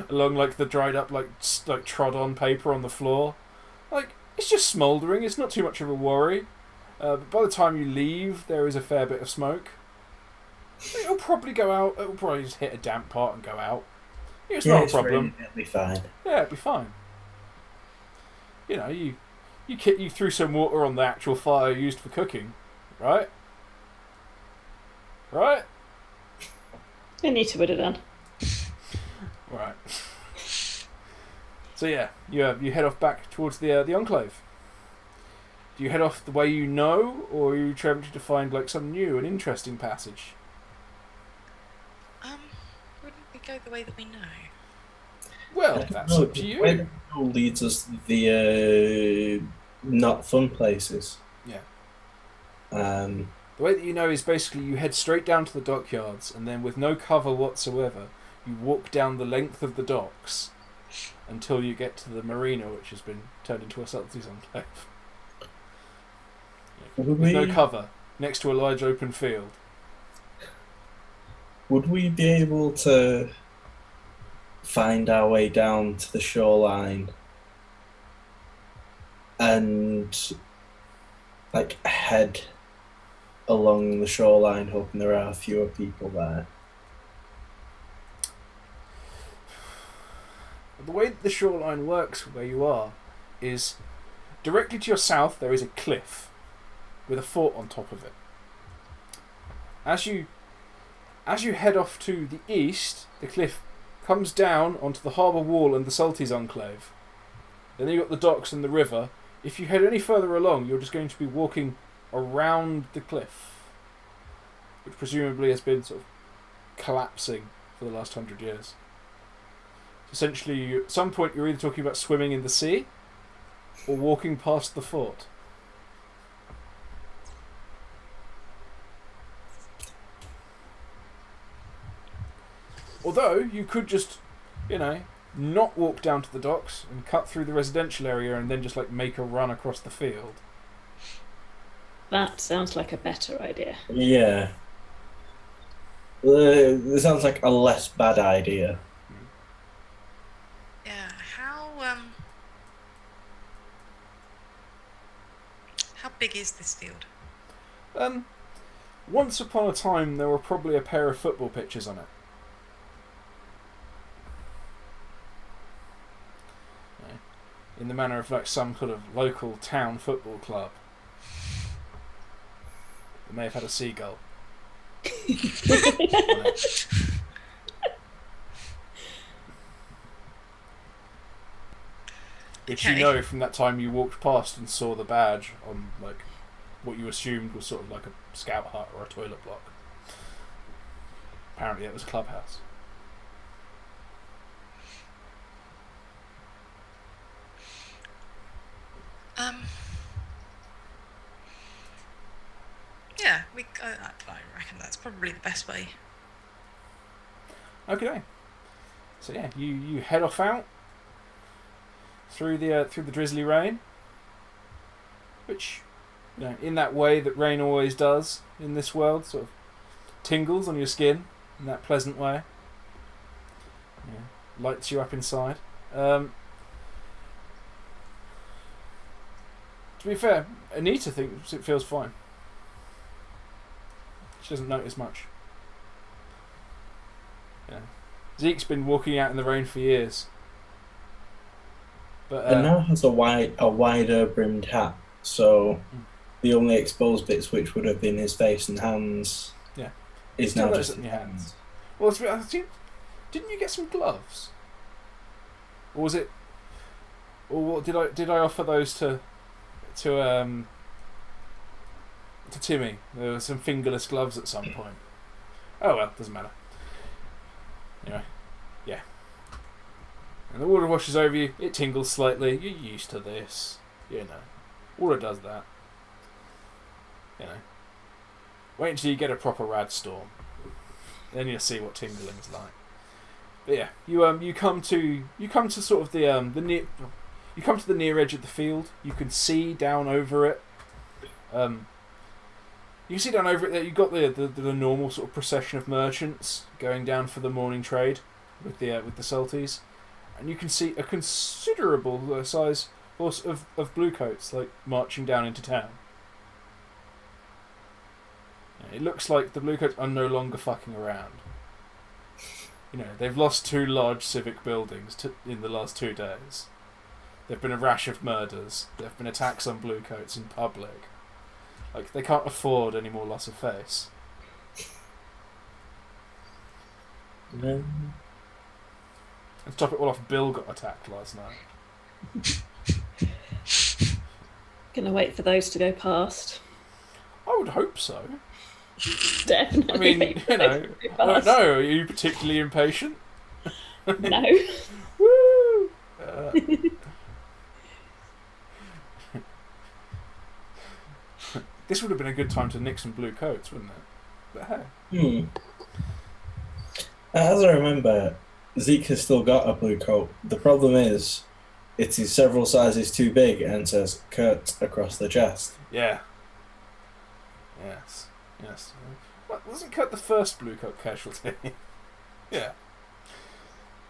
S1: along the dried up trod on paper on the floor. It's just smouldering. It's not too much of a worry. But by the time you leave, there is a fair bit of smoke. It'll probably go out. It'll probably just hit a damp part and go out. It's not a problem.
S2: It'll be fine.
S1: Yeah, it'll be fine. You threw some water on the actual fire used for cooking, right? Right?
S4: Anita would have done.
S1: Right. So yeah, you head off back towards the Enclave. Do you head off the way you know, or are you trying to find some new and interesting passage?
S3: Wouldn't we go the way that we know?
S1: Well, that's up to you.
S2: Where the road leads us the not fun places.
S1: Yeah.
S2: Um,
S1: The way that you know is basically you head straight down to the dockyards, and then with no cover whatsoever, you walk down the length of the docks until you get to the marina, which has been turned into a Celtics enclave. With no cover, next to a large open field.
S2: Would we be able to find our way down to the shoreline and head along the shoreline, hoping there are fewer people there?
S1: The way that the shoreline works where you are is directly to your south there is a cliff with a fort on top of it. As you head off to the east, the cliff comes down onto the harbour wall and the Salties enclave. Then you've got the docks and the river. If you head any further along, you're just going to be walking around the cliff, which presumably has been sort of collapsing for the last 100 years. Essentially, at some point you're either talking about swimming in the sea or walking past the fort. Although, you could just, not walk down to the docks and cut through the residential area and then just make a run across the field.
S4: That sounds like a better idea.
S2: Yeah. It sounds like a less bad idea.
S3: Yeah. How big is this field?
S1: Once upon a time, there were probably a pair of football pitches on it. In the manner of some sort of local town football club. They may have had a seagull. Which
S3: Okay.
S1: you know from that time you walked past and saw the badge on, like, what you assumed was sort of like a scout hut or a toilet block. Apparently it was a clubhouse.
S3: Yeah, I reckon that's probably the best way.
S1: Okay. So yeah, you head off out through the drizzly rain, which, you know, in that way that rain always does in this world, sort of tingles on your skin in that pleasant way. Yeah, lights you up inside. To be fair, Anita thinks it feels fine. She doesn't notice much. Yeah. Zeke's been walking out in the rain for years. But
S2: And now has a wider brimmed hat, so the only exposed bits, which would have been his face and hands,
S1: yeah,
S2: is
S1: still
S2: now
S1: notice
S2: just
S1: it in
S2: his
S1: your
S2: hands.
S1: well, didn't you get some gloves? Or was it? Or what did I offer those to Timi? There were some fingerless gloves at some point. Oh well, doesn't matter. Anyway, yeah. And the water washes over you. It tingles slightly. You're used to this. You know, water does that. You know. Wait until you get a proper rad storm. Then you'll see what tingling's like. But yeah, you come to sort of the near. You come to the near edge of the field. You can see down over it. You can see down over it that you've got the normal sort of procession of merchants going down for the morning trade with the salties, and you can see a considerable size force of Bluecoats like marching down into town. It looks like the Bluecoats are no longer fucking around. You know, they've lost 2 large civic buildings in the last 2 days. There've been a rash of murders. There've been attacks on Bluecoats in public. Like, they can't afford any more loss of face.
S2: No.
S1: And to top it all off, Bill got attacked last night.
S4: Gonna wait for those to go past.
S1: I would hope so.
S4: Definitely.
S1: I mean, you know, I don't know. Are you particularly impatient?
S4: No.
S1: Woo! This would have been a good time to nick some Bluecoats, wouldn't it? But hey.
S2: As I remember, Zeke has still got a blue coat. The problem is, it is several sizes too big and says Kurt across the chest.
S1: Yeah. Yes. What, wasn't Kurt the first Bluecoat casualty? Yeah.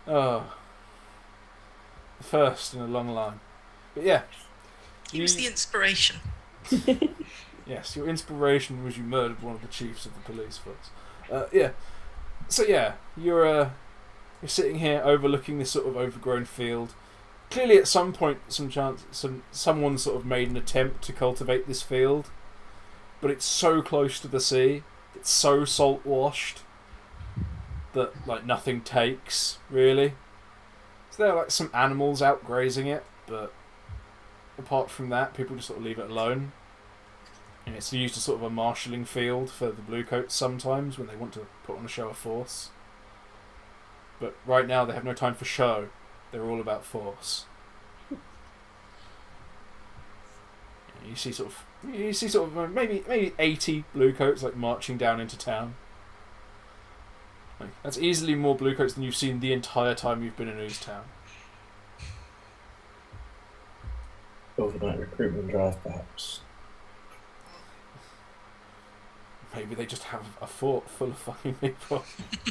S1: Oh. The first in a long line. But yeah.
S3: He was the inspiration.
S1: Yes, your inspiration was you murdered one of the chiefs of the police force. Yeah. So yeah, you're sitting here overlooking this sort of overgrown field. Clearly, at some point, someone sort of made an attempt to cultivate this field, but it's so close to the sea, it's so salt washed that like nothing takes really. So there are like some animals out grazing it, but apart from that, people just sort of leave it alone. And it's used as sort of a marshalling field for the Bluecoats sometimes when they want to put on a show of force. But right now they have no time for show. They're all about force. You see sort of maybe 80 Bluecoats like marching down into town. Like, that's easily more Bluecoats than you've seen the entire time you've been in Ooze Town.
S2: Overnight recruitment drive, perhaps.
S1: Maybe they just have a fort full of fucking people.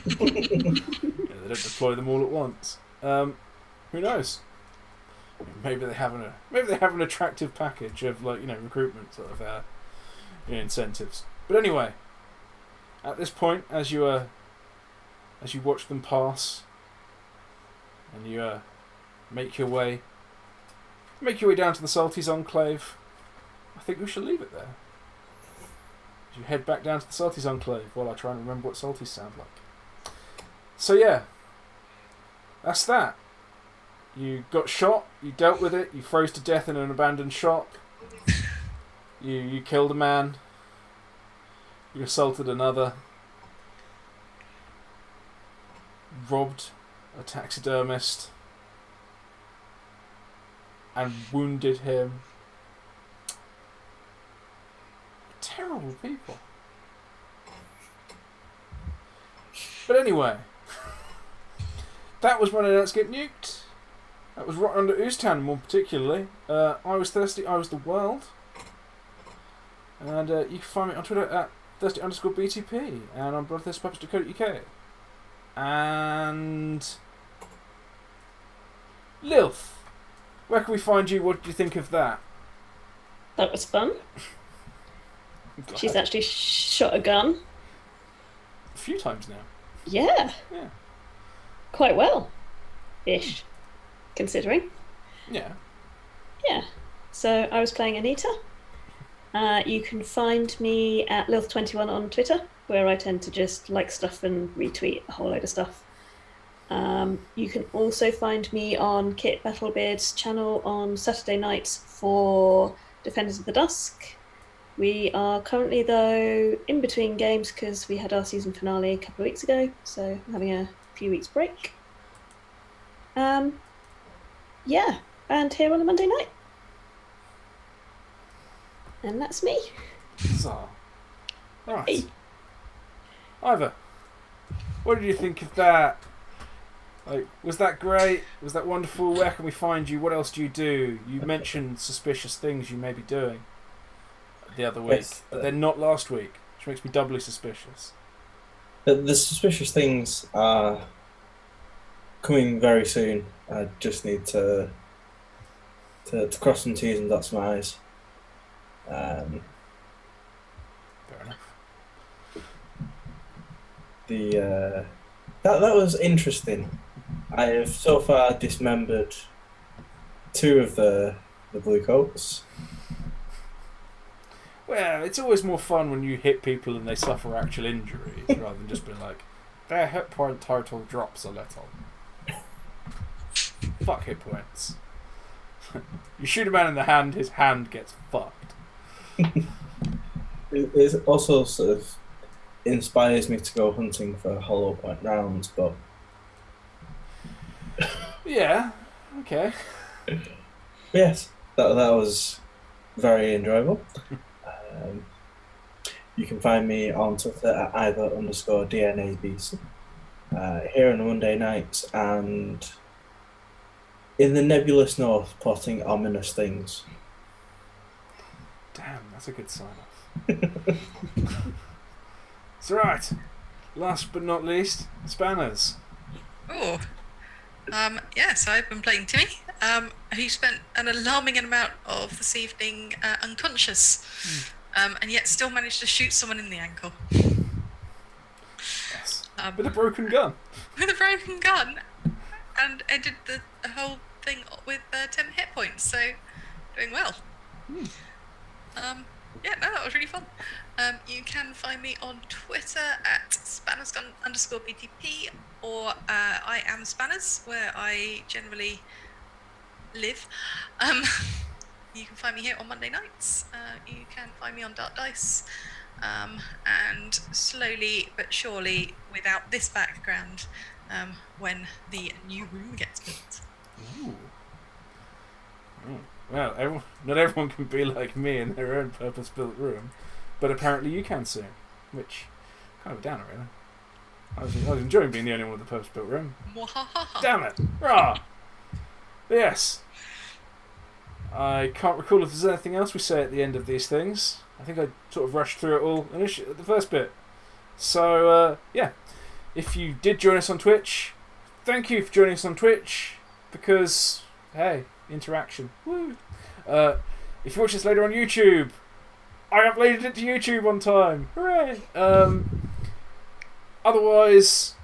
S1: They don't deploy them all at once. Who knows? Maybe they have an attractive package of recruitment sort of incentives. But anyway, at this point, as you watch them pass, and you make your way down to the Salties Enclave, I think we shall leave it there. As you head back down to the Salties Enclave while I try and remember what Salties sound like. So yeah, that's that. You got shot, you dealt with it, you froze to death in an abandoned shop, you killed a man, you assaulted another, robbed a taxidermist, and wounded him. Terrible people. But anyway, that was Monday Nights Get Nuked. That was right under Ooze Town more particularly. I was Thirsty, I was the world. And you can find me on Twitter at thirsty_BTP and on bloodthirstpuppets.co.uk. And Lilth, where can we find you? What did you think of that?
S4: That was fun. She's actually shot a gun.
S1: A few times now.
S4: Yeah.
S1: Yeah.
S4: Quite well. Ish. Considering.
S1: Yeah.
S4: Yeah. So I was playing Anita. You can find me at Lilth21 on Twitter, where I tend to just like stuff and retweet a whole load of stuff. You can also find me on Kit Battlebeard's channel on Saturday nights for Defenders of the Dusk. We are currently, though, in between games because we had our season finale a couple of weeks ago, so I'm having a few weeks break. Yeah, and here on a Monday night. And that's me.
S1: Bizarre. Right.
S4: Hey.
S1: Eivor, what did you think of that? Like, was that great? Was that wonderful? Where can we find you? What else do you do? You mentioned suspicious things you may be doing the other week,
S2: Yes,
S1: but then not last week, which makes me doubly suspicious.
S2: The suspicious things are coming very soon. I just need to cross some T's and dot some I's.
S1: Fair enough.
S2: That was interesting. I have so far dismembered 2 of the Bluecoats.
S1: Well, it's always more fun when you hit people and they suffer actual injuries, rather than just being like, their hit point total drops a little. Fuck hit points. You shoot a man in the hand, his hand gets fucked.
S2: It also sort of inspires me to go hunting for hollow point rounds, but
S1: Yeah, okay.
S2: yes, that was very enjoyable. You can find me on Twitter at Eivor_DNABC. Here on the Monday nights and in the nebulous north, plotting ominous things.
S1: Damn, that's a good sign off. So right, last but not least, Spanners.
S3: Oh, yeah, so I've been playing Timi, who spent an alarming amount of this evening unconscious, and yet still managed to shoot someone in the ankle.
S1: Yes. With a broken gun.
S3: With a broken gun, and ended the whole thing with 10 hit points, so doing well. Yeah, no, that was really fun. You can find me on Twitter at spanners_BTP or I am Spanners, where I generally live. You can find me here on Monday nights. You can find me on Dark Dice. And slowly but surely, without this background, when the new room gets built.
S1: Ooh. Well, not everyone can be like me in their own purpose-built room, but apparently you can soon, which kind of a downer, really. I was enjoying being the only one with a purpose-built room. Damn it! Rah! But yes. I can't recall if there's anything else we say at the end of these things. I think I sort of rushed through it all initially at the first bit. So, yeah. If you did join us on Twitch, thank you for joining us on Twitch, because, hey, interaction. Woo! If you watch this later on YouTube, I uploaded it to YouTube on time. Hooray! Otherwise,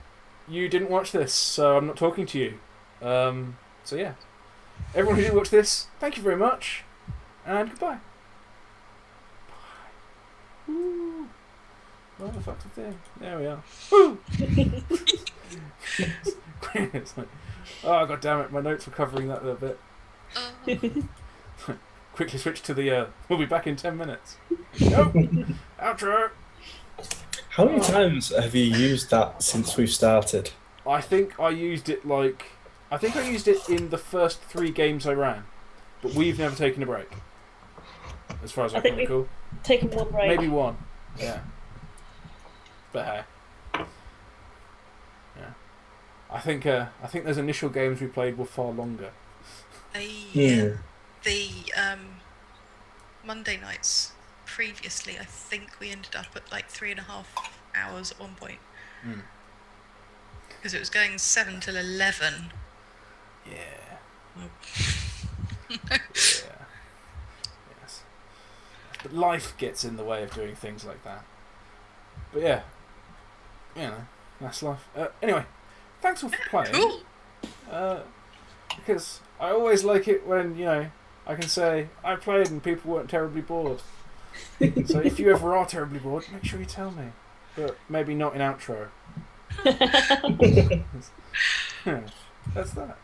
S1: you didn't watch this, so I'm not talking to you. So yeah. Everyone who did watch this, thank you very much, and goodbye. Bye. Woo! What the fuck's the thing? There we are. Woo! It's like, oh god damn it, my notes were covering that little bit. Quickly switch to the we'll be back in 10 minutes. Nope. Outro.
S2: How many times have you used that since we've started?
S1: I think I used it in the first 3 games I ran, but we've never taken a break. As far as I can recall.
S4: Taken one break.
S1: Maybe one. Yeah. But hey. Yeah. I think those initial games we played were far longer.
S3: The Monday nights previously, I think we ended up at like 3.5 hours at one point. Because it was going 7 till 11.
S1: Yeah.
S3: Oh.
S1: Yeah. Yes. But life gets in the way of doing things like that. But yeah. You know, that's life. Anyway, thanks all for playing.
S3: Cool.
S1: Because I always like it when, I can say, I played and people weren't terribly bored. So if you ever are terribly bored, make sure you tell me. But maybe not in outro. Yeah, that's that.